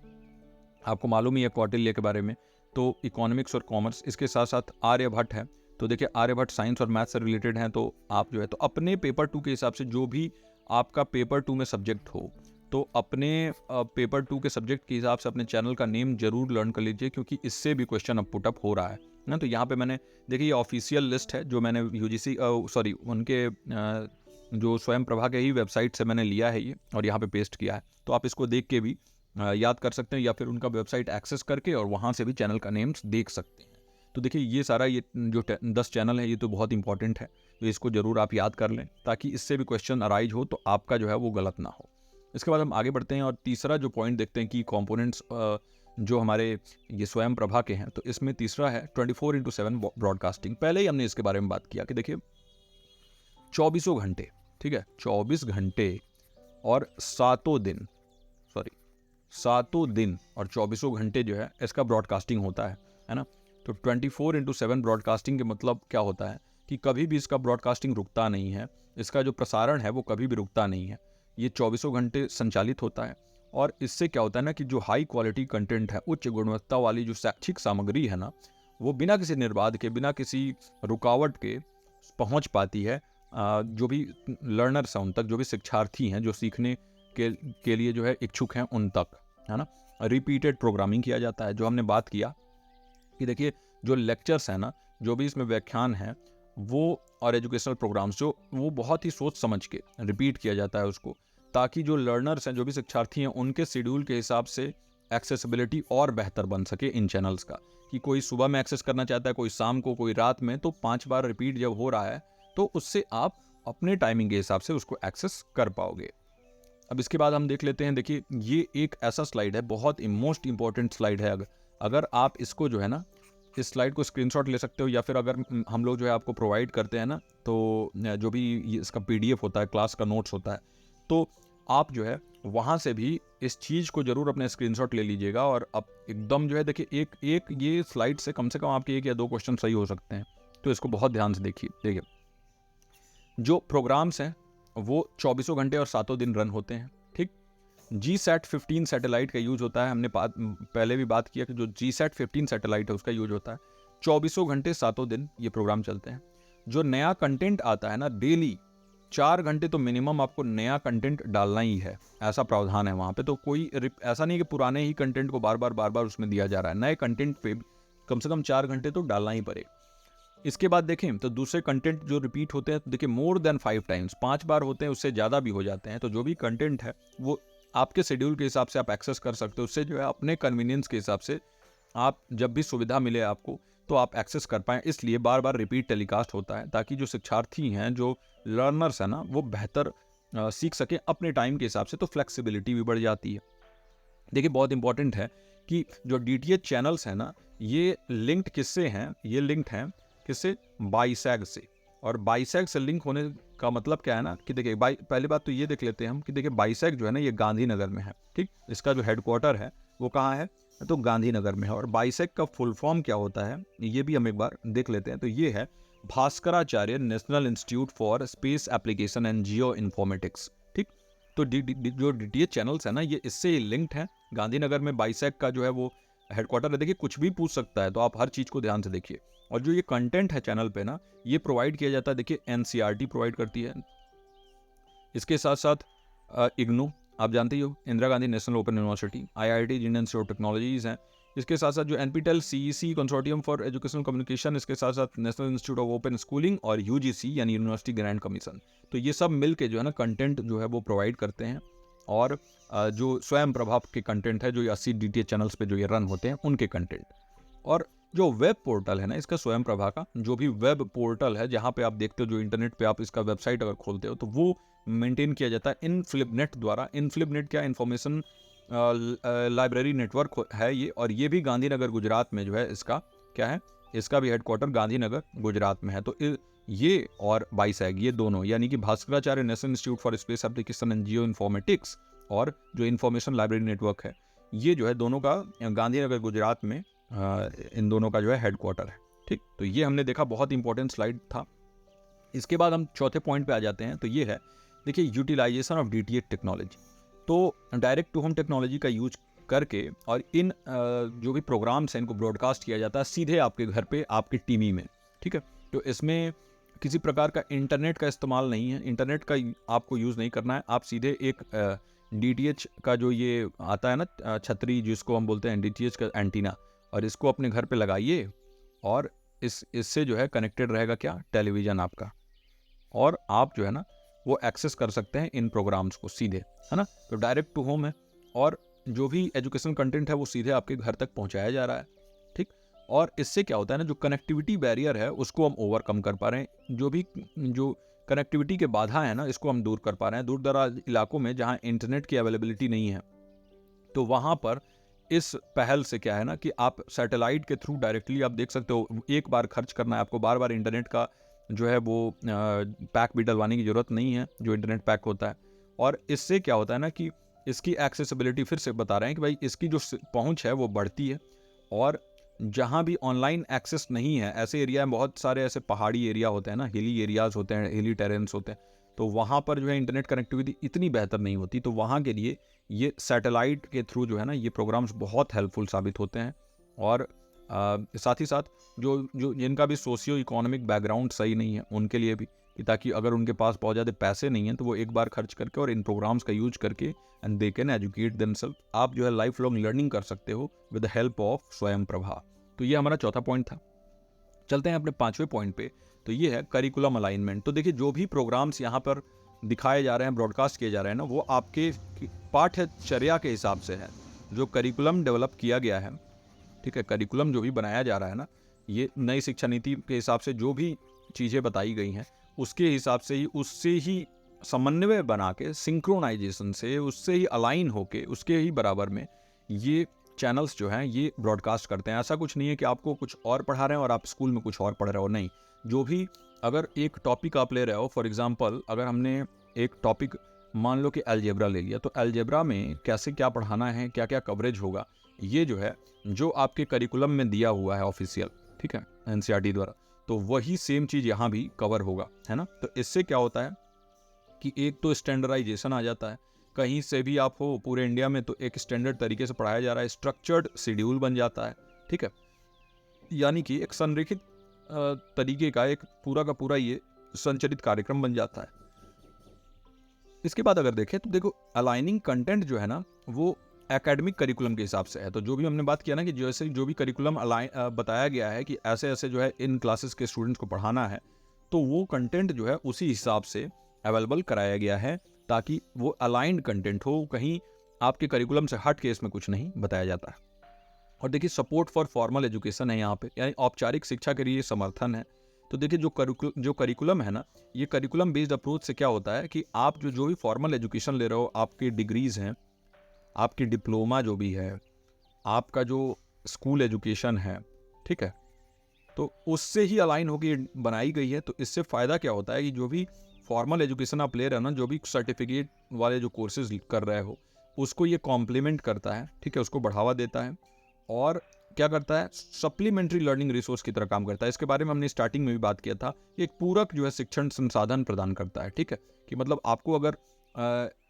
आपको मालूम ही है कौटिल्य के बारे में, तो इकोनॉमिक्स और कॉमर्स। इसके साथ साथ आर्यभट्ट है, तो देखिए आर्यभट्ट साइंस और मैथ से रिलेटेड हैं, तो आप जो है तो अपने पेपर 2 के हिसाब से जो भी आपका पेपर 2 में सब्जेक्ट हो, तो अपने पेपर 2 के सब्जेक्ट के हिसाब से अपने चैनल का नेम जरूर लर्न कर लीजिए, क्योंकि इससे भी क्वेश्चन अब पुटअप हो रहा है। ना। तो यहाँ पे मैंने देखिए ये ऑफिशियल लिस्ट है जो मैंने यूजीसी उनके जो स्वयं प्रभा के ही वेबसाइट से मैंने लिया है ये और यहाँ पे पेस्ट किया है। तो आप इसको देख के भी याद कर सकते हैं या फिर उनका वेबसाइट एक्सेस करके और वहाँ से भी चैनल का नेम्स देख सकते हैं। तो देखिए ये सारा ये जो 10 चैनल है ये तो बहुत इंपॉर्टेंट है, तो इसको ज़रूर आप याद कर लें ताकि इससे भी क्वेश्चन अराइज हो तो आपका जो है वो गलत ना हो। इसके बाद हम आगे बढ़ते हैं और तीसरा जो पॉइंट देखते हैं कि कंपोनेंट्स जो हमारे ये स्वयं प्रभा के हैं, तो इसमें तीसरा है 24/7 ब्रॉडकास्टिंग। पहले ही हमने इसके बारे में बात किया कि देखिए 24 घंटे, ठीक है, 24 घंटे और सातों दिन और 24 घंटे जो है इसका ब्रॉडकास्टिंग होता है ना। तो 24/7 ब्रॉडकास्टिंग के मतलब क्या होता है कि कभी भी इसका ब्रॉडकास्टिंग रुकता नहीं है, इसका जो प्रसारण है वो कभी भी रुकता नहीं है, ये 24 घंटे संचालित होता है। और इससे क्या होता है ना कि जो हाई क्वालिटी कंटेंट है, उच्च गुणवत्ता वाली जो शैक्षिक सामग्री है ना, वो बिना किसी निर्बाध के, बिना किसी रुकावट के पहुंच पाती है जो भी लर्नर्स हैं उन तक, जो भी शिक्षार्थी हैं जो सीखने के लिए जो है इच्छुक हैं उन तक, है ना। रिपीटेड प्रोग्रामिंग किया जाता है, जो हमने बात किया कि देखिए जो लेक्चर्स हैं ना, जो भी इसमें व्याख्यान है वो और एजुकेशनल प्रोग्राम्स जो वो बहुत ही सोच समझ के रिपीट किया जाता है उसको, ताकि जो लर्नर्स हैं, जो भी शिक्षार्थी हैं, उनके शेड्यूल के हिसाब से एक्सेसिबिलिटी और बेहतर बन सके इन चैनल्स का। कि कोई सुबह में एक्सेस करना चाहता है, कोई शाम को, कोई रात में, तो 5 बार रिपीट जब हो रहा है तो उससे आप अपने टाइमिंग के हिसाब से उसको एक्सेस कर पाओगे। अब इसके बाद हम देख लेते हैं, देखिए ये एक ऐसा स्लाइड है, बहुत मोस्ट इंपॉर्टेंट स्लाइड है। अगर आप इसको जो है ना, इस स्लाइड को स्क्रीनशॉट ले सकते हो या फिर अगर हम लोग जो है आपको प्रोवाइड करते हैं ना, तो जो भी इसका PDF होता है, क्लास का नोट्स होता है, तो आप जो है वहाँ से भी इस चीज़ को ज़रूर अपने स्क्रीनशॉट ले लीजिएगा। और अब एकदम जो है देखिए एक ये स्लाइड से कम आपके 1 या 2 क्वेश्चन सही हो सकते हैं, तो इसको बहुत ध्यान से देखिए जो प्रोग्राम्स हैं वो 24 घंटे और सातों दिन रन होते हैं, ठीक। GSAT-15 सैटेलाइट का यूज होता है, हमने पहले भी बात किया कि जो GSAT-15 सैटेलाइट है उसका यूज होता है। 24 घंटे सातों दिन ये प्रोग्राम चलते हैं। जो नया कंटेंट आता है ना, डेली 4 घंटे तो मिनिमम आपको नया कंटेंट डालना ही है, ऐसा प्रावधान है वहाँ पे। तो कोई ऐसा नहीं कि पुराने ही कंटेंट को बार बार उसमें दिया जा रहा है, नए कंटेंट पे कम से कम 4 घंटे तो डालना ही पड़ेगा। इसके बाद देखें तो दूसरे कंटेंट जो रिपीट होते हैं, तो देखिए मोर देन 5 टाइम्स, 5 बार होते हैं, उससे ज़्यादा भी हो जाते हैं। तो जो भी कंटेंट है वो आपके शेड्यूल के हिसाब से आप एक्सेस कर सकते हो, उससे जो है अपने कन्वीनियंस के हिसाब से आप जब भी सुविधा मिले आपको तो आप एक्सेस कर पाएँ। इसलिए बार बार रिपीट टेलीकास्ट होता है ताकि जो शिक्षार्थी हैं, जो लर्नर्स हैं ना, वो बेहतर सीख सकें अपने टाइम के हिसाब से। तो फ्लेक्सिबिलिटी भी बढ़ जाती है। देखिए बहुत इंपॉर्टेंट है कि जो DTH चैनल्स हैं ना, ये लिंक्ड किससे हैं? ये लिंक्ड हैं किससे? बाईसैग से। और बाईसैग से लिंक होने का मतलब क्या है ना कि देखिए पहली बात तो ये देख लेते हैं हम कि देखिए बाईसैग जो है ना, ये गांधीनगर में है, ठीक। इसका जो हेडक्वार्टर है वो कहाँ है? तो गांधीनगर में है। और बाईसैग का फुल फॉर्म क्या होता है ये भी हम एक बार देख लेते हैं। तो ये है Bhaskaracharya national institute for space application and geo informatics, ठीक। तो जो DTH चैनल्स है ना, ये इससे लिंक्ड है। गांधीनगर में बाईसैग का जो है वो हेडक्वार्टर है। देखिए कुछ भी पूछ सकता है, तो आप हर चीज़ को ध्यान से देखिए। और जो ये कंटेंट है चैनल पे ना, ये प्रोवाइड किया जाता है, देखिए NCERT प्रोवाइड करती है। इसके साथ साथ इग्नू आप जानते ही हो, Indira Gandhi national open university, IIT Indian institute of technologies हैं। इसके साथ साथ जो NPTEL CEC consortium for educational communication, इसके साथ साथ national institute of open schooling और UGC यानी यूनिवर्सिटी ग्रांट कमीशन। तो ये सब मिल के जो है ना कंटेंट जो है वो प्रोवाइड करते हैं। और जो स्वयं प्रभाव के कंटेंट है, जो 80 DTH चैनल्स पे जो ये रन होते हैं, उनके कंटेंट। और जो वेब पोर्टल है ना इसका, स्वयं प्रभा का जो भी वेब पोर्टल है, जहाँ पे आप देखते हो, जो इंटरनेट पे आप इसका वेबसाइट अगर खोलते हो, तो वो मेंटेन किया जाता है इनफ्लिपनेट द्वारा। इनफ्लिपनेट क्या? इन्फॉर्मेशन लाइब्रेरी नेटवर्क है ये। और ये भी गांधीनगर गुजरात में जो है इसका क्या है, इसका भी हेडक्वार्टर गांधीनगर गुजरात में है। तो ये और बाईसैग, ये दोनों यानी कि Bhaskaracharya national institute for space application and geo informatics और जो इन्फॉर्मेशन लाइब्रेरी नेटवर्क है, ये जो है दोनों का गांधीनगर गुजरात में इन दोनों का जो है हेडक्वार्टर है, ठीक। तो ये हमने देखा, बहुत इंपॉर्टेंट स्लाइड था। इसके बाद हम चौथे पॉइंट पे आ जाते हैं। तो ये है देखिए यूटिलाइजेशन ऑफ DTH टेक्नोलॉजी। तो डायरेक्ट टू होम टेक्नोलॉजी का यूज करके और इन जो भी प्रोग्राम्स हैं इनको ब्रॉडकास्ट किया जाता है सीधे आपके घर पे, आपके टीवी में, ठीक है। तो इसमें किसी प्रकार का इंटरनेट का इस्तेमाल नहीं है, इंटरनेट का आपको यूज़ नहीं करना है। आप सीधे एक DTH का जो ये आता है ना छतरी, जिसको हम बोलते हैं DTH का एंटीना, और इसको अपने घर पे लगाइए और इससे जो है कनेक्टेड रहेगा क्या, टेलीविज़न आपका, और आप जो है ना वो एक्सेस कर सकते हैं इन प्रोग्राम्स को सीधे, है ना। तो डायरेक्ट टू होम है, और जो भी एजुकेशन कंटेंट है वो सीधे आपके घर तक पहुंचाया जा रहा है, ठीक। और इससे क्या होता है ना, जो कनेक्टिविटी बैरियर है उसको हम ओवरकम कर पा रहे हैं, जो कनेक्टिविटी के बाधा है ना इसको हम दूर कर पा रहे हैं। दूर दराज इलाकों में जहाँ इंटरनेट की अवेलेबिलिटी नहीं है, तो वहाँ पर इस पहल से क्या है ना कि आप सैटेलाइट के थ्रू डायरेक्टली आप देख सकते हो। एक बार खर्च करना है आपको, बार बार इंटरनेट का जो है वो पैक भी डलवाने की ज़रूरत नहीं है, जो इंटरनेट पैक होता है। और इससे क्या होता है ना कि इसकी एक्सेसिबिलिटी, फिर से बता रहे हैं कि भाई इसकी जो पहुंच है वो बढ़ती है। और जहाँ भी ऑनलाइन एक्सेस नहीं है, ऐसे एरिया में बहुत सारे ऐसे पहाड़ी एरिया होते हैं ना, हिली एरियाज होते हैं, हिली टेरेन्स होते हैं, तो वहाँ पर जो है इंटरनेट कनेक्टिविटी इतनी बेहतर नहीं होती। तो वहाँ के लिए ये सैटेलाइट के थ्रू जो है ना ये प्रोग्राम्स बहुत हेल्पफुल साबित होते हैं। और साथ ही साथ जो जो जिनका भी सोशियो इकोनॉमिक बैकग्राउंड सही नहीं है उनके लिए भी, कि ताकि अगर उनके पास बहुत ज़्यादा पैसे नहीं हैं तो वो एक बार खर्च करके और इन प्रोग्राम्स का यूज करके and they can educate themselves. आप जो है लाइफ लॉन्ग लर्निंग कर सकते हो विद द हेल्प ऑफ स्वयं प्रभा। तो ये हमारा चौथा पॉइंट था। चलते हैं अपने पांचवें पॉइंट पे, तो ये है करिकुलम अलाइनमेंट। तो देखिए जो भी प्रोग्राम्स यहाँ पर दिखाए जा रहे हैं, ब्रॉडकास्ट किए जा रहे हैं ना, वो आपके पाठ्यचर्या के हिसाब से है। जो करिकुलम डेवलप किया गया है, ठीक है, करिकुलम जो भी बनाया जा रहा है ना, ये नई शिक्षा नीति के हिसाब से जो भी चीज़ें बताई गई हैं उसके हिसाब से ही, उससे ही समन्वय बना के, सिंक्रोनाइजेशन से, उससे ही अलाइन होके, उसके ही बराबर में ये चैनल्स जो हैं ये ब्रॉडकास्ट करते हैं। ऐसा कुछ नहीं है कि आपको कुछ और पढ़ा रहे हैं और आप स्कूल में कुछ और पढ़ रहे हो, नहीं। जो भी अगर एक टॉपिक आप ले रहे हो, फॉर एग्जांपल अगर हमने एक टॉपिक मान लो कि अलजेब्रा ले लिया, तो अलजेब्रा में कैसे क्या पढ़ाना है, क्या क्या कवरेज होगा, ये जो है जो आपके करिकुलम में दिया हुआ है ऑफिशियल, ठीक है, एनसीईआरटी द्वारा, तो वही सेम चीज़ यहाँ भी कवर होगा, है ना। तो इससे क्या होता है कि एक तो स्टैंडर्डाइजेशन आ जाता है, कहीं से भी आप हो पूरे इंडिया में तो एक स्टैंडर्ड तरीके से पढ़ाया जा रहा है, स्ट्रक्चर्ड शेड्यूल बन जाता है, ठीक है, यानी कि एक संरेखित तरीके का एक पूरा का पूरा ये संचलित कार्यक्रम बन जाता है। इसके बाद अगर देखें तो देखो अलाइनिंग कंटेंट जो है ना वो एकेडमिक करिकुलम के हिसाब से है। तो जो भी हमने बात किया ना कि जैसे जो भी करिकुलम बताया गया है कि ऐसे ऐसे जो है इन क्लासेस के स्टूडेंट्स को पढ़ाना है, तो वो कंटेंट जो है उसी हिसाब से अवेलेबल कराया गया है, ताकि वो अलाइंड कंटेंट हो, कहीं आपके करिकुलम से हट के इसमें कुछ नहीं बताया जाता है। और देखिए सपोर्ट फॉर फॉर्मल एजुकेशन है यहाँ पे, यानी औपचारिक शिक्षा के लिए समर्थन है। तो देखिए जो करिकुलम है ना, ये करिकुलम बेस्ड अप्रोच से क्या होता है कि आप जो भी फॉर्मल एजुकेशन ले रहे हो, आपकी डिग्रीज हैं, आपकी डिप्लोमा जो भी है, आपका जो स्कूल एजुकेशन है, ठीक है, तो उससे ही अलाइन होकर बनाई गई है। तो इससे फ़ायदा क्या होता है कि जो भी फॉर्मल एजुकेशन आप ले रहे हो ना, जो भी सर्टिफिकेट वाले जो कोर्सेज कर रहे हो, उसको ये कॉम्प्लीमेंट करता है, ठीक है, उसको बढ़ावा देता है। और क्या करता है, सप्लीमेंट्री लर्निंग रिसोर्स की तरह काम करता है। इसके बारे में हमने स्टार्टिंग में भी बात किया था, एक पूरक जो है शिक्षण संसाधन प्रदान करता है, ठीक है, कि मतलब आपको अगर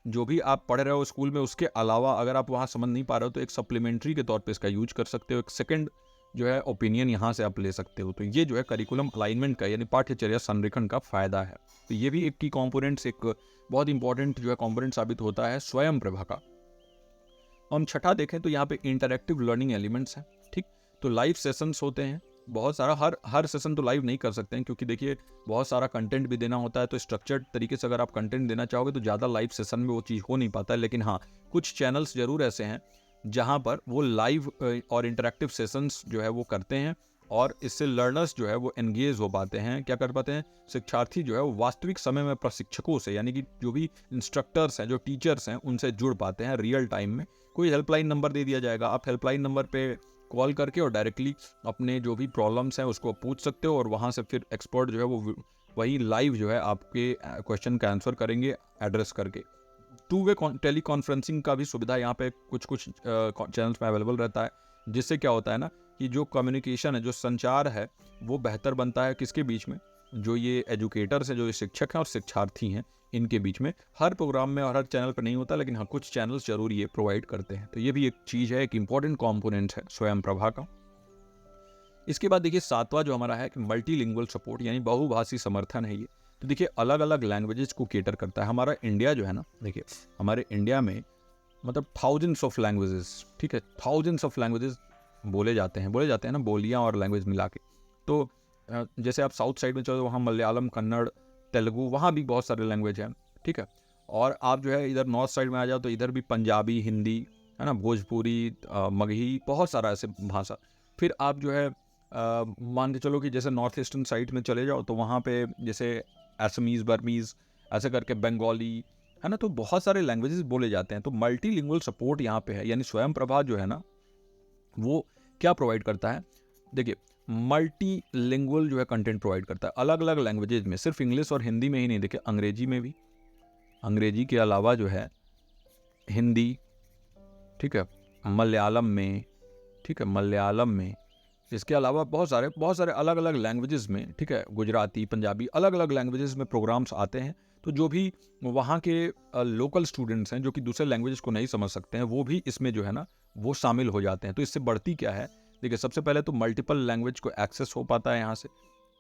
जो भी आप पढ़ रहे हो स्कूल में उसके अलावा अगर आप वहाँ समझ नहीं पा रहे हो तो एक सप्लीमेंट्री के तौर पे इसका यूज कर सकते हो, एक सेकंड जो है ओपिनियन यहाँ से आप ले सकते हो। तो ये जो है करिकुलम अलाइनमेंट का यानी पाठ्यचर्या संरेखण का फायदा है। तो ये भी एक की कॉम्पोनेंट्स, एक बहुत इंपॉर्टेंट जो है कॉम्पोनेंट साबित होता है स्वयं प्रभा का। हम छठा देखें तो यहाँ पे इंटरैक्टिव लर्निंग एलिमेंट्स हैं, ठीक। तो लाइव सेशंस होते हैं बहुत सारा, हर सेशन तो लाइव नहीं कर सकते हैं क्योंकि देखिए बहुत सारा कंटेंट भी देना होता है। तो स्ट्रक्चर्ड तरीके से अगर आप कंटेंट देना चाहोगे तो ज़्यादा लाइव सेशन में वो चीज़ हो नहीं पाता है। लेकिन हाँ, कुछ चैनल्स जरूर ऐसे हैं जहाँ पर वो लाइव और इंटरैक्टिव सेशंस जो है वो करते हैं, और इससे लर्नर्स जो है वो एंगेज हो पाते हैं। क्या कर पाते हैं, शिक्षार्थी जो है वो वास्तविक समय में प्रशिक्षकों से, यानी कि जो भी इंस्ट्रक्टर्स हैं, जो टीचर्स हैं, उनसे जुड़ पाते हैं रियल टाइम में। कोई हेल्पलाइन नंबर दे दिया जाएगा, आप हेल्पलाइन नंबर पे कॉल करके और डायरेक्टली अपने जो भी प्रॉब्लम्स हैं उसको पूछ सकते हो, और वहाँ से फिर एक्सपर्ट जो है वो वही लाइव जो है आपके क्वेश्चन का आंसर करेंगे एड्रेस करके। टू वे टेली कॉन्फ्रेंसिंग का भी सुविधा यहाँ पे कुछ चैनल्स में अवेलेबल रहता है, जिससे क्या होता है ना कि जो कम्युनिकेशन है, जो संचार है, वो बेहतर बनता है। किसके बीच में, जो ये एजुकेटर्स हैं, जो ये शिक्षक हैं और शिक्षार्थी हैं, इनके बीच में। हर प्रोग्राम में और हर चैनल पर नहीं होता, लेकिन हाँ कुछ चैनल्स जरूर ये प्रोवाइड करते हैं। तो ये भी एक चीज़ है, एक इंपॉर्टेंट कॉम्पोनेंट है स्वयं प्रभा का। इसके बाद देखिए सातवां जो हमारा है कि मल्टीलिंगुअल सपोर्ट, यानी बहुभाषी समर्थन है ये। तो देखिए अलग अलग लैंग्वेजेस को केटर करता है। हमारा इंडिया जो है ना, देखिए हमारे इंडिया में मतलब थाउजेंड्स ऑफ लैंग्वेजेस, ठीक है, थाउजेंड्स ऑफ लैंग्वेजेस बोले जाते हैं ना, बोलियाँ और लैंग्वेज मिला के। तो जैसे आप साउथ साइड में चलो, वहाँ मलयालम, कन्नड़, तेलुगु, वहाँ भी बहुत सारे लैंग्वेज हैं, ठीक है। और आप जो है इधर नॉर्थ साइड में आ जाओ तो इधर भी पंजाबी, हिंदी, है ना, भोजपुरी, मगही, बहुत सारा ऐसे भाषा। फिर आप जो है मान के चलो कि जैसे नॉर्थ ईस्टर्न साइड में चले जाओ तो वहाँ पे जैसे असमीज़, बर्मीज़, ऐसे करके बंगाली, है ना, तो बहुत सारे लैंग्वेजेस बोले जाते हैं। तो मल्टीलिंगुअल सपोर्ट यहाँ पे है, यानी स्वयं प्रभा जो है ना, वो क्या प्रोवाइड करता है, देखिए मल्टीलिंगुअल जो है कंटेंट प्रोवाइड करता है अलग अलग लैंग्वेजेज में, सिर्फ इंग्लिश और हिंदी में ही नहीं, देखिए अंग्रेजी में भी, अंग्रेजी के अलावा जो है हिंदी, ठीक है, मलयालम में, ठीक है, मलयालम में, इसके अलावा बहुत सारे अलग अलग लैंग्वेजेस में, ठीक है, गुजराती, पंजाबी, अलग अलग लैंग्वेजेस में प्रोग्राम्स आते हैं। तो जो भी वहाँ के लोकल स्टूडेंट्स हैं जो कि दूसरे लैंग्वेजेस को नहीं समझ सकते हैं, वो भी इसमें जो है ना वो शामिल हो जाते हैं। तो इससे बढ़ती क्या है, देखिए सबसे पहले तो मल्टीपल लैंग्वेज को एक्सेस हो पाता है यहाँ से।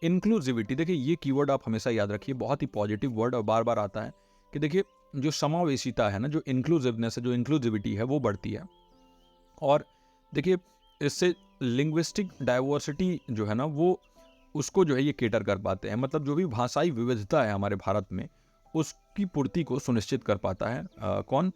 इंक्लूसिविटी, देखिए ये कीवर्ड आप हमेशा याद रखिए, बहुत ही पॉजिटिव वर्ड और बार बार आता है कि देखिए जो समावेशिता है ना, जो इंक्लूसिवनेस है, जो इंक्लूसिविटी है, वो बढ़ती है। और देखिए इससे लिंग्विस्टिक डाइवर्सिटी जो है ना, वो उसको जो है ये केटर कर पाते हैं, मतलब जो भी भाषाई विविधता है हमारे भारत में, उसकी पूर्ति को सुनिश्चित कर पाता है कौन,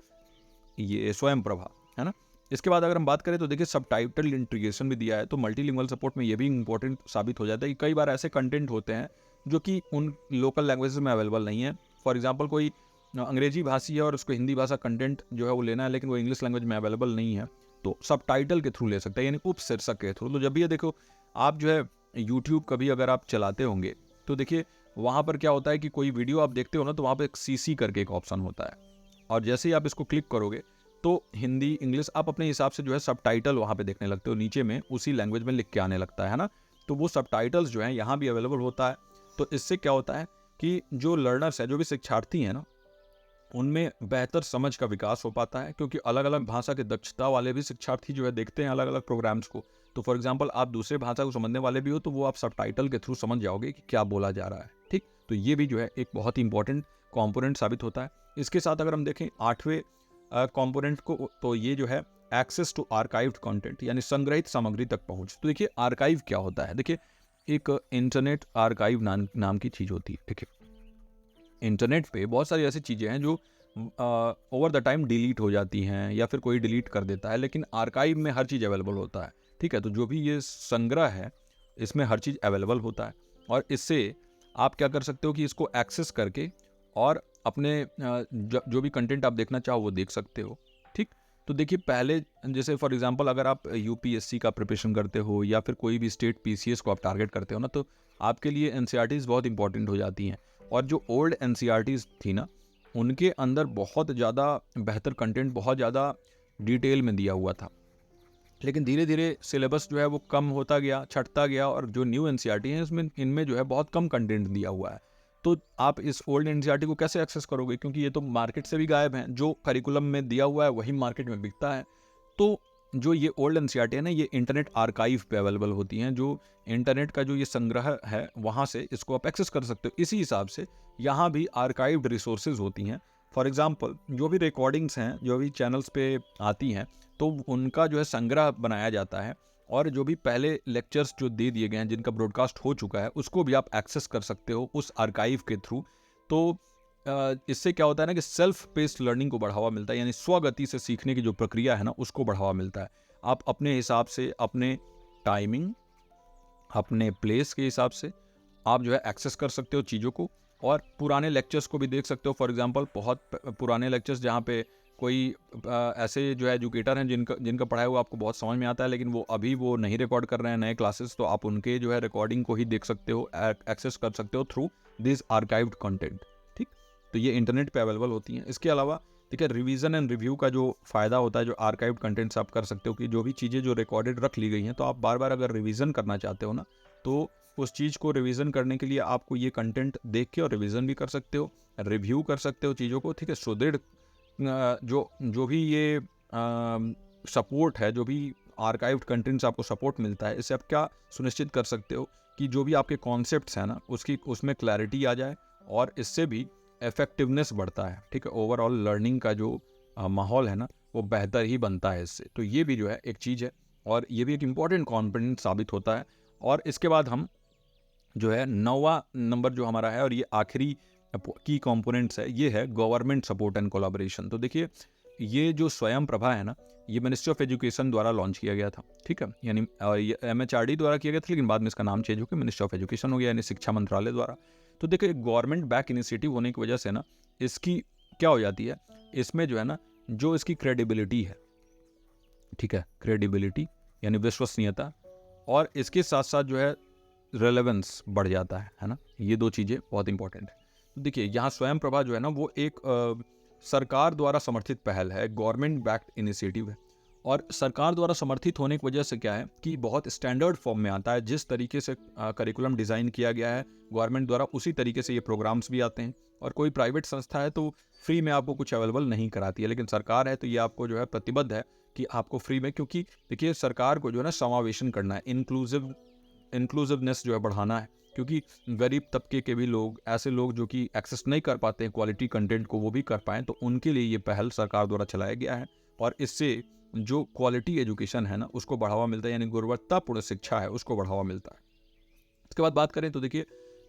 ये स्वयं प्रभा, है ना। इसके बाद अगर हम बात करें तो देखिए सब टाइटल इंटीग्रेशन भी दिया है, तो मल्टीलिंगुअल सपोर्ट में ये भी इंपॉर्टेंट साबित हो जाता है कि कई बार ऐसे कंटेंट होते हैं जो कि उन लोकल लैंग्वेजेस में अवेलेबल नहीं है। फॉर एग्जांपल कोई अंग्रेजी भाषी है और उसको हिंदी भाषा कंटेंट जो है वो लेना है, लेकिन वो इंग्लिश लैंग्वेज में अवेलेबल नहीं है, तो सब टाइटल के थ्रू ले सकता है, यानी उपशीर्षक के थ्रू। तो जब भी ये देखो आप जो है यूट्यूब कभी अगर आप चलाते होंगे तो देखिए वहाँ पर क्या होता है कि कोई वीडियो आप देखते हो ना, तो वहाँ पर एक CC करके एक ऑप्शन होता है, और जैसे ही आप इसको क्लिक करोगे तो हिंदी, इंग्लिश, आप अपने हिसाब से जो है सब टाइटल वहाँ पे देखने लगते हो, नीचे में उसी लैंग्वेज में लिख के आने लगता है ना। तो वो सब टाइटल्स जो हैं यहाँ भी अवेलेबल होता है। तो इससे क्या होता है कि जो लर्नर्स हैं, जो भी शिक्षार्थी हैं ना, उनमें बेहतर समझ का विकास हो पाता है, क्योंकि अलग अलग भाषा के दक्षता वाले भी शिक्षार्थी जो है देखते हैं अलग अलग प्रोग्राम्स को। तो फॉर एग्जाम्पल आप दूसरे भाषा को समझने वाले भी हो तो वो आप सब टाइटल के थ्रू समझ जाओगे कि क्या बोला जा रहा है, ठीक। तो ये भी जो है एक बहुत ही इंपॉर्टेंट कॉम्पोनेंट साबित होता है। इसके साथ अगर हम देखें 8वें कंपोनेंट को, तो ये जो है एक्सेस टू आर्काइव्ड कंटेंट, यानी संग्रहित सामग्री तक पहुंच। तो देखिए आर्काइव क्या होता है, देखिए एक इंटरनेट आर्काइव नाम की चीज होती है, ठीक है। इंटरनेट पे बहुत सारी ऐसी चीजें हैं जो ओवर द टाइम डिलीट हो जाती हैं या फिर कोई डिलीट कर देता है, लेकिन आर्काइव में हर चीज़ अवेलेबल होता है, ठीक है। तो जो भी ये संग्रह है इसमें हर चीज़ अवेलेबल होता है, और इससे आप क्या कर सकते हो कि इसको एक्सेस करके और अपने जो भी कंटेंट आप देखना चाहो वो देख सकते हो, ठीक। तो देखिए पहले जैसे फॉर एग्जांपल अगर आप UPSC का प्रिपरेशन करते हो या फिर कोई भी स्टेट PCS को आप टारगेट करते हो ना, तो आपके लिए NCERTs बहुत इंपॉर्टेंट हो जाती हैं। और जो ओल्ड NCERTs थी ना, उनके अंदर बहुत ज़्यादा बेहतर कंटेंट, बहुत ज़्यादा डिटेल में दिया हुआ था, लेकिन धीरे धीरे सिलेबस जो है वो कम होता गया, छटता गया, और जो न्यू NCERT हैं इसमें इनमें जो है बहुत कम कंटेंट दिया हुआ है। तो आप इस ओल्ड NCERT को कैसे एक्सेस करोगे, क्योंकि ये तो मार्केट से भी गायब हैं, जो करिकुलम में दिया हुआ है वही मार्केट में बिकता है। तो जो ये ओल्ड NCERT है ना, ये इंटरनेट आर्काइव पे अवेलेबल होती हैं, जो इंटरनेट का जो ये संग्रह है वहाँ से इसको आप एक्सेस कर सकते हो। इसी हिसाब से यहाँ भी आर्काइव्ड रिसोर्सेज होती हैं। फॉर एग्जांपल जो भी रिकॉर्डिंग्स हैं, जो भी चैनल्स पे आती हैं, तो उनका जो है संग्रह बनाया जाता है, और जो भी पहले लेक्चर्स जो दे दिए गए हैं, जिनका ब्रॉडकास्ट हो चुका है, उसको भी आप एक्सेस कर सकते हो उस आर्काइव के थ्रू। तो इससे क्या होता है ना कि सेल्फ पेस्ड लर्निंग को बढ़ावा मिलता है, यानी स्वगति से सीखने की जो प्रक्रिया है ना, उसको बढ़ावा मिलता है। आप अपने हिसाब से, अपने टाइमिंग, अपने प्लेस के हिसाब से आप जो है एक्सेस कर सकते हो चीज़ों को, और पुराने लेक्चर्स को भी देख सकते हो। फॉर एग्जांपल बहुत पुराने लेक्चर्स जहाँ पे कोई ऐसे जो है एजुकेटर हैं जिनका पढ़ाया हुआ आपको बहुत समझ में आता है, लेकिन वो अभी वो नहीं रिकॉर्ड कर रहे हैं नए क्लासेस, तो आप उनके जो है रिकॉर्डिंग को ही देख सकते हो, एक्सेस कर सकते हो थ्रू दिस आर्काइव्ड कंटेंट, ठीक। तो ये इंटरनेट पे अवेलेबल होती हैं। इसके अलावा देखिए रिवीजन एंड रिव्यू का जो फ़ायदा होता है, जो आर्काइव्ड कंटेंट्स आप कर सकते हो कि जो भी चीज़ें जो रिकॉर्डेड रख ली गई हैं, तो आप बार बार अगर रिवीजन करना चाहते हो ना, तो उस चीज़ को रिवीजन करने के लिए आपको ये कंटेंट देख के और रिवीजन भी कर सकते हो, रिव्यू कर सकते हो चीज़ों को, ठीक है। सुदृढ़ जो भी ये सपोर्ट है, जो भी आर्काइव्ड कंटेंट्स आपको सपोर्ट मिलता है, इससे आप क्या सुनिश्चित कर सकते हो कि जो भी आपके कॉन्सेप्ट्स हैं ना, उसमें क्लैरिटी आ जाए, और इससे भी इफेक्टिवनेस बढ़ता है, ठीक है। ओवरऑल लर्निंग का जो माहौल है ना, वो बेहतर ही बनता है इससे। तो ये भी जो है एक चीज़ है, और ये भी एक इम्पॉर्टेंट कॉम्पोनेंट साबित होता है। और इसके बाद हम जो है 9वां नंबर जो हमारा है और ये आखिरी की कंपोनेंट्स है, ये है गवर्नमेंट सपोर्ट एंड कोलैबोरेशन। तो देखिए ये जो स्वयं प्रभा है ना, ये मिनिस्ट्री ऑफ एजुकेशन द्वारा लॉन्च किया गया था, ठीक है, यानी ये MHRD द्वारा किया गया था, लेकिन बाद में इसका नाम चेंज होकर मिनिस्ट्री ऑफ एजुकेशन हो गया, यानी शिक्षा मंत्रालय द्वारा। तो देखिए गवर्नमेंट बैक इनिशिएटिव होने की वजह से ना इसकी क्या हो जाती है, इसमें जो है ना जो इसकी क्रेडिबिलिटी है, ठीक है, क्रेडिबिलिटी यानी विश्वसनीयता, और इसके साथ साथ जो है रेलेवेंस बढ़ जाता है ना, ये दो चीज़ें बहुत इंपॉर्टेंट है। तो देखिए यहाँ स्वयं प्रभा जो है ना वो एक सरकार द्वारा समर्थित पहल है, गवर्नमेंट बैक्ड इनिशिएटिव है, और सरकार द्वारा समर्थित होने की वजह से क्या है कि बहुत स्टैंडर्ड फॉर्म में आता है, जिस तरीके से करिकुलम डिज़ाइन किया गया है गवर्नमेंट द्वारा उसी तरीके से ये प्रोग्राम्स भी आते हैं। और कोई प्राइवेट संस्था है तो फ्री में आपको कुछ अवेलेबल नहीं कराती है, लेकिन सरकार है तो ये आपको जो है प्रतिबद्ध है कि आपको फ्री में, क्योंकि देखिए सरकार को जो है ना समावेशन करना है, इंक्लूसिवनेस जो है बढ़ाना है, क्योंकि गरीब तबके के भी लोग, ऐसे लोग जो कि एक्सेस नहीं कर पाते हैं क्वालिटी कंटेंट को, वो भी कर पाएँ, तो उनके लिए ये पहल सरकार द्वारा चलाया गया है। और इससे जो क्वालिटी एजुकेशन है ना उसको बढ़ावा मिलता है, यानी गुणवत्तापूर्ण शिक्षा है उसको बढ़ावा मिलता है। इसके बाद बात करें तो देखिए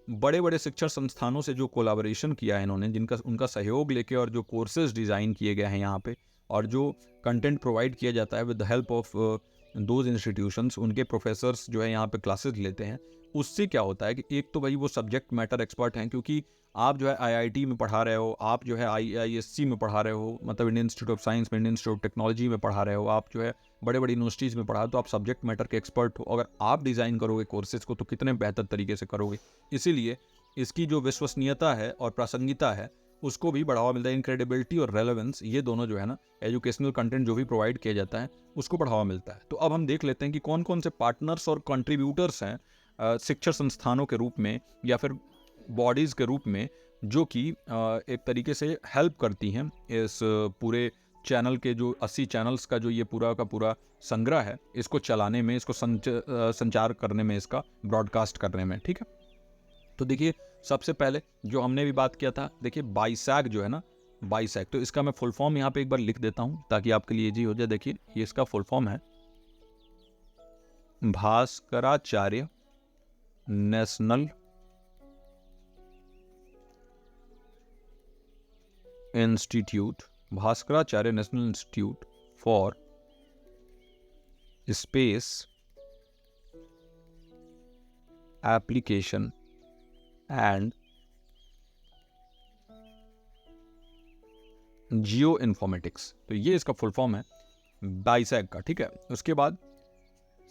बड़े बड़े शिक्षण संस्थानों से जो कोलैबोरेशन किया है इन्होंने, जिनका उनका सहयोग लेके और जो कोर्सेज डिज़ाइन किए गए हैं यहाँ पे, और जो कंटेंट प्रोवाइड किया जाता है with the help of those institutions, उनके प्रोफेसर्स जो है यहाँ पे क्लासेस लेते हैं, उससे क्या होता है कि एक तो भाई वो सब्जेक्ट मैटर एक्सपर्ट हैं, क्योंकि आप जो है IIT में पढ़ा रहे हो, आप जो है IISc में पढ़ा रहे हो, मतलब इंडियन इंस्टीट्यूट ऑफ साइंस में, इंडियन इंस्टीट्यूट ऑफ टेक्नोलॉजी में पढ़ा रहे हो, आप जो है बड़े बड़ी यूनिवर्सिटीज़ में पढ़ा, तो आप सब्जेक्ट मैटर के एक्सपर्ट हो। अगर आप डिज़ाइन करोगे कोर्सेज को तो कितने बेहतर तरीके से करोगे, इसीलिए इसकी जो विश्वसनीयता है और प्रासंगिकता है उसको भी बढ़ावा मिलता है। इनक्रेडिबिलिटी और रेलेवेंस, ये दोनों जो है ना एजुकेशनल कंटेंट जो भी प्रोवाइड किया जाता है उसको बढ़ावा मिलता है। तो अब हम देख लेते हैं कि कौन कौन से पार्टनर्स और कंट्रीब्यूटर्स हैं शिक्षण संस्थानों के रूप में या फिर बॉडीज़ के रूप में, जो कि एक तरीके से हेल्प करती हैं इस पूरे चैनल के, जो 80 चैनल्स का जो ये पूरा का पूरा संग्रह है, इसको चलाने में, इसको संचार करने में, इसका ब्रॉडकास्ट करने में, ठीक है। तो देखिए सबसे पहले जो हमने भी बात किया था, देखिए बाइसैग जो है ना, बाइसैग, तो इसका मैं फुल फॉर्म यहाँ पे एक बार लिख देता हूँ ताकि आपके लिए इजी हो जाए। देखिए ये इसका फुल फॉर्म है Bhaskaracharya national institute, Bhaskaracharya national institute for space application and geo informatics. तो ये इसका फुल फॉर्म है बाइसैग का, ठीक है। उसके बाद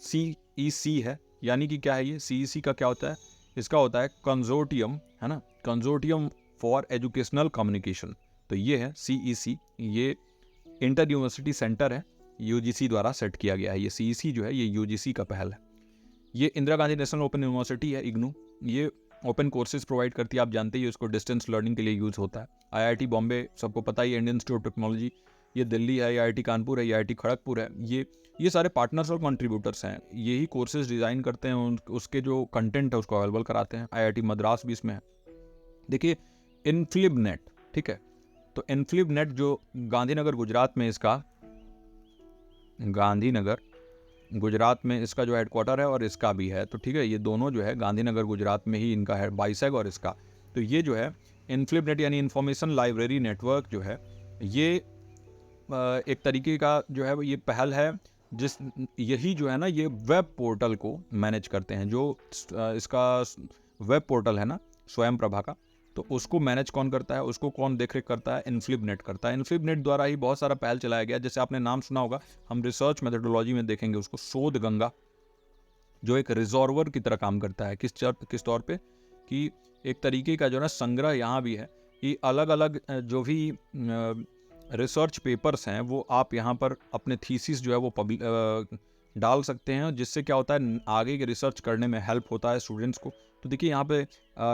CEC है, यानी कि क्या है ये CEC का क्या होता है, इसका होता है कंजोर्टियम, है ना, कंजोर्टियम फॉर एजुकेशनल कम्युनिकेशन। तो ये है CEC, ये इंटर यूनिवर्सिटी सेंटर है, UGC द्वारा सेट किया गया है। ये CEC जो है ये UGC का पहल है। ये Indira Gandhi national open university है, IGNOU, ये ओपन कोर्सेज प्रोवाइड करती है, आप जानते ही उसको डिस्टेंस लर्निंग के लिए यूज़ होता है। IIT बॉम्बे सबको पता ही है, इंडियन इंस्टीट्यूट ऑफ टेक्नोलॉजी, ये दिल्ली है, IIT कानपुर है, IIT खड़गपुर है, ये सारे पार्टनर्स और कंट्रीब्यूटर्स हैं, यही कोर्सेज डिज़ाइन करते हैं, उसके जो कंटेंट है उसको अवेलेबल कराते हैं। IIT मद्रास भी इसमें है। देखिए इनफ्लिबनेट, ठीक है, तो इनफ्लिबनेट जो गांधीनगर गुजरात में, इसका गांधीनगर गुजरात में इसका जो हेडक्वार्टर है और इसका भी है, तो ठीक है, ये दोनों जो है गांधीनगर गुजरात में ही इनका है, बाइसैग और इसका। तो ये जो है इनफ्लिबनेट यानी इंफॉर्मेशन लाइब्रेरी नेटवर्क जो है, ये एक तरीके का जो है ये पहल है, यही जो है ना ये वेब पोर्टल को मैनेज करते हैं, जो इसका वेब पोर्टल है ना स्वयं प्रभा का, तो उसको मैनेज कौन करता है, उसको कौन देखरेख करता है, इनफ्लिबनेट करता है। इनफ्लिबनेट द्वारा ही बहुत सारा पहल चलाया गया, जैसे आपने नाम सुना होगा, हम रिसर्च मेथोडोलॉजी में देखेंगे उसको, शोध गंगा, जो एक रिजॉर्वर की तरह काम करता है। किस तौर पे कि एक तरीके का जो ना संग्रह यहाँ भी है कि अलग अलग जो भी रिसर्च पेपर्स हैं वो आप यहाँ पर अपने थीसिस जो है वो डाल सकते हैं, जिससे क्या होता है आगे के रिसर्च करने में हेल्प होता है स्टूडेंट्स को। तो देखिए यहाँ पे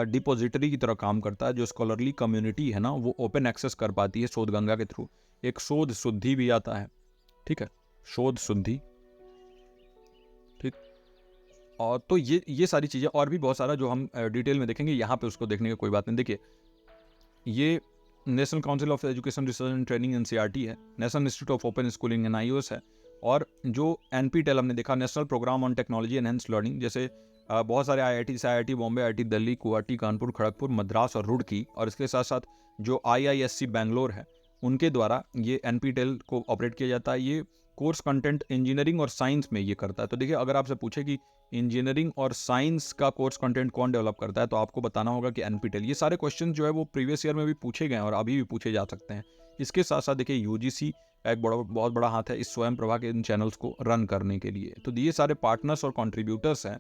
डिपॉजिटरी की तरह काम करता है, जो स्कॉलरली कम्युनिटी है ना वो ओपन एक्सेस कर पाती है शोध गंगा के थ्रू। एक शोध शुद्धि भी आता है, ठीक है, शोध शुद्धि, ठीक। और तो ये सारी चीज़ें और भी बहुत सारा जो हम डिटेल में देखेंगे, यहाँ पे उसको देखने की कोई बात नहीं। देखिए ये national council of education research and training NCERT है, national institute of open schooling NIOS है, और जो NPTEL हमने देखा, national programme on technology enhance learning, जैसे बहुत सारे IIT बॉम्बे, IIT दिल्ली, गुवाहाटी, कानपुर, खड़गपुर, मद्रास और रुड़की, और इसके साथ साथ जो IISc बैंगलोर है उनके द्वारा ये NPTEL को ऑपरेट किया जाता है। ये कोर्स कंटेंट इंजीनियरिंग और साइंस में ये करता है। तो देखिए, अगर आपसे पूछे कि इंजीनियरिंग और साइंस का कोर्स कंटेंट कौन डेवलप करता है, तो आपको बताना होगा कि NPTEL। ये सारे क्वेश्चन जो है वो प्रीवियस ईयर में भी पूछे गए हैं और अभी भी पूछे जा सकते हैं। इसके साथ साथ देखिए, UGC का एक बहुत बड़ा हाथ है इस स्वयं प्रभा के इन चैनल्स को रन करने के लिए। तो ये सारे पार्टनर्स और कॉन्ट्रीब्यूटर्स हैं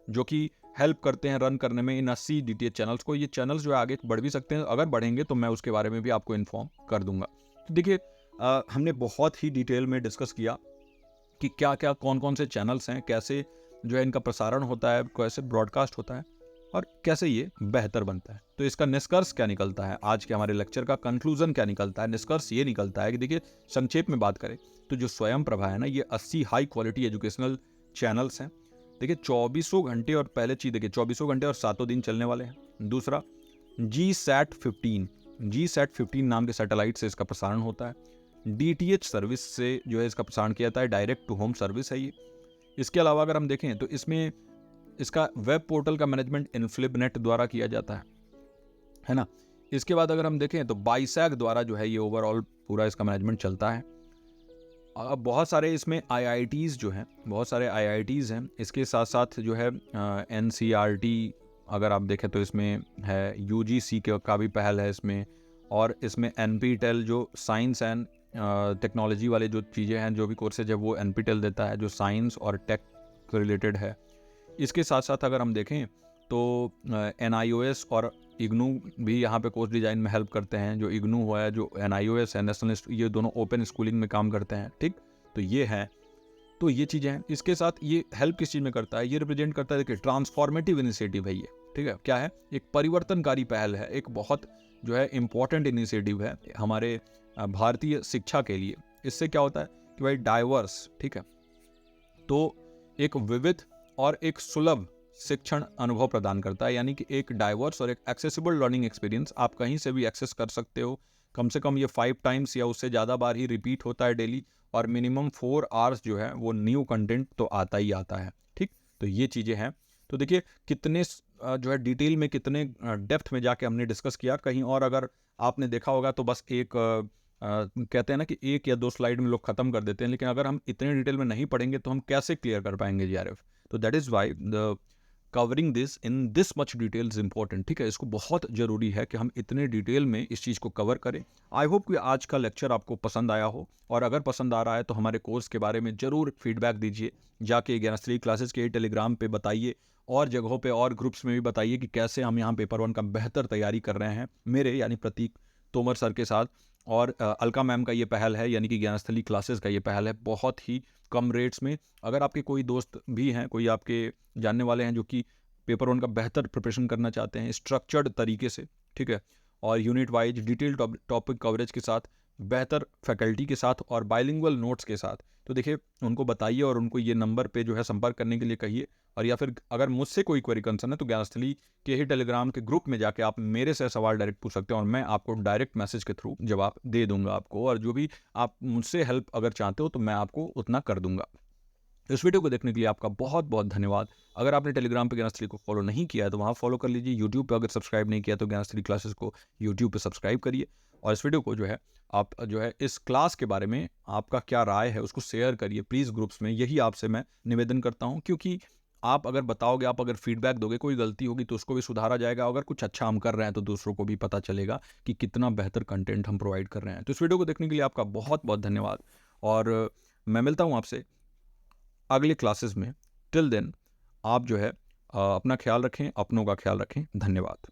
जो कि हेल्प करते हैं रन करने में इन 80 DTH चैनल्स को। ये चैनल्स जो है आगे बढ़ भी सकते हैं, अगर बढ़ेंगे तो मैं उसके बारे में भी आपको इन्फॉर्म कर दूंगा। तो देखिए, हमने बहुत ही डिटेल में डिस्कस किया कि क्या क्या कौन कौन से चैनल्स हैं, कैसे जो है इनका प्रसारण होता है, कैसे ब्रॉडकास्ट होता है और कैसे ये बेहतर बनता है। तो इसका निष्कर्ष क्या निकलता है, आज के हमारे लेक्चर का कंक्लूजन क्या निकलता है? निष्कर्ष ये निकलता है कि देखिए, संक्षेप में बात करें तो जो स्वयं प्रभा है ना, ये 80 हाई क्वालिटी एजुकेशनल चैनल्स हैं। देखिए, 24 घंटे, और पहले चीज देखिए 24 घंटे और 7 दिन चलने वाले हैं। दूसरा, GSAT-15 नाम के सैटेलाइट से इसका प्रसारण होता है। DTH सर्विस से जो है इसका प्रसारण किया जाता है, डायरेक्ट टू होम सर्विस है ये। इसके अलावा अगर हम देखें तो इसमें इसका वेब पोर्टल का मैनेजमेंट इनफ्लिबनेट द्वारा किया जाता है ना। इसके बाद अगर हम देखें तो बाइसैग द्वारा जो है ये ओवरऑल पूरा इसका मैनेजमेंट चलता है। अब बहुत सारे इसमें IITs जो हैं, बहुत सारे IITs हैं। इसके साथ साथ जो है NCERT अगर आप देखें तो इसमें है, UGC का भी पहल है इसमें, और इसमें NPTEL जो साइंस एंड टेक्नोलॉजी वाले जो चीज़ें हैं, जो भी कोर्सेज है वो NPTEL देता है, जो साइंस और टेक रिलेटेड है। इसके साथ साथ अगर हम देखें तो NIOS और IGNOU भी यहाँ पे कोर्स डिज़ाइन में हेल्प करते हैं। जो IGNOU हुआ है, जो NIOS है, नेशनल, ये दोनों ओपन स्कूलिंग में काम करते हैं। ठीक, तो ये है, तो ये चीज़ें हैं। इसके साथ ये हेल्प किस चीज़ में करता है, ये रिप्रेजेंट करता है, देखिए, ट्रांसफॉर्मेटिव इनिशिएटिव है ये। ठीक है, क्या है, एक परिवर्तनकारी पहल है, एक बहुत जो है इम्पॉर्टेंट इनिशिएटिव है हमारे भारतीय शिक्षा के लिए। इससे क्या होता है कि भाई डाइवर्स, ठीक है, तो एक विविध और एक सुलभ शिक्षण अनुभव प्रदान करता है। यानी कि एक डाइवर्स और एक एक्सेसिबल लर्निंग एक्सपीरियंस आप कहीं से भी एक्सेस कर सकते हो। कम से कम ये 5 टाइम्स या उससे ज़्यादा बार ही रिपीट होता है डेली, और मिनिमम 4 आवर्स जो है वो न्यू कंटेंट तो आता ही आता है। ठीक, तो ये चीज़ें हैं। तो देखिए, कितने जो है डिटेल में, कितने डेप्थ में जाके हमने डिस्कस किया। कहीं और अगर आपने देखा होगा तो बस एक कहते हैं ना कि 1 या 2 स्लाइड में लोग खत्म कर देते हैं, लेकिन अगर हम इतने डिटेल में नहीं पढ़ेंगे तो हम कैसे क्लियर कर पाएंगे GRF। तो that is why the covering this in this much detail is important. ठीक है, इसको बहुत ज़रूरी है कि हम इतने डिटेल में इस चीज़ को कवर करें। आई होप कि आज का लेक्चर आपको पसंद आया हो, और अगर पसंद आ रहा है तो हमारे कोर्स के बारे में ज़रूर फीडबैक दीजिए। जाके ज्ञानस्त्री क्लासेस के टेलीग्राम पे बताइए, और जगहों पे और ग्रुप्स में भी बताइए कि कैसे हम यहाँ पेपर 1 का बेहतर तैयारी कर रहे हैं, मेरे यानी प्रतीक तोमर सर के साथ। और अलका मैम का ये पहल है, यानी कि ज्ञानस्थली क्लासेस का ये पहल है, बहुत ही कम रेट्स में। अगर आपके कोई दोस्त भी हैं, कोई आपके जानने वाले हैं जो कि पेपर 1 का बेहतर प्रिपरेशन करना चाहते हैं स्ट्रक्चर्ड तरीके से, ठीक है, और unit wise detail topic coverage के साथ, बेहतर फैकल्टी के साथ और बाइलिंगुअल नोट्स के साथ, तो देखिए उनको बताइए और उनको ये नंबर पे जो है संपर्क करने के लिए कहिए। और या फिर अगर मुझसे कोई क्वेरी कंसर्न है तो ज्ञानस्थली के ही टेलीग्राम के ग्रुप में जाके आप मेरे से सवाल डायरेक्ट पूछ सकते हैं, और मैं आपको डायरेक्ट मैसेज के थ्रू जवाब दे दूंगा आपको। और जो भी आप मुझसे हेल्प अगर चाहते हो तो मैं आपको उतना कर दूंगा। इस वीडियो को देखने के लिए आपका बहुत बहुत धन्यवाद। अगर आपने टेलीग्राम पे ज्ञानस्थली को फॉलो नहीं किया है तो वहाँ फॉलो कर लीजिए। यूट्यूब पे अगर सब्सक्राइब नहीं किया तो ज्ञानस्थली क्लासेस को यूट्यूब पे सब्सक्राइब करिए। और इस वीडियो को जो है आप जो है इस क्लास के बारे में आपका क्या राय है उसको शेयर करिए प्लीज़ ग्रुप्स में। यही आपसे मैं निवेदन करता हूँ, क्योंकि आप अगर बताओगे, आप अगर फीडबैक दोगे, कोई गलती होगी तो उसको भी सुधारा जाएगा। अगर कुछ अच्छा हम कर रहे हैं तो दूसरों को भी पता चलेगा कि कितना बेहतर कंटेंट हम प्रोवाइड कर रहे हैं। तो इस वीडियो को देखने के लिए आपका बहुत बहुत धन्यवाद, और मैं मिलता हूँ आपसे अगले क्लासेस में। टिल देन आप जो है अपना ख्याल रखें, अपनों का ख्याल रखें। धन्यवाद।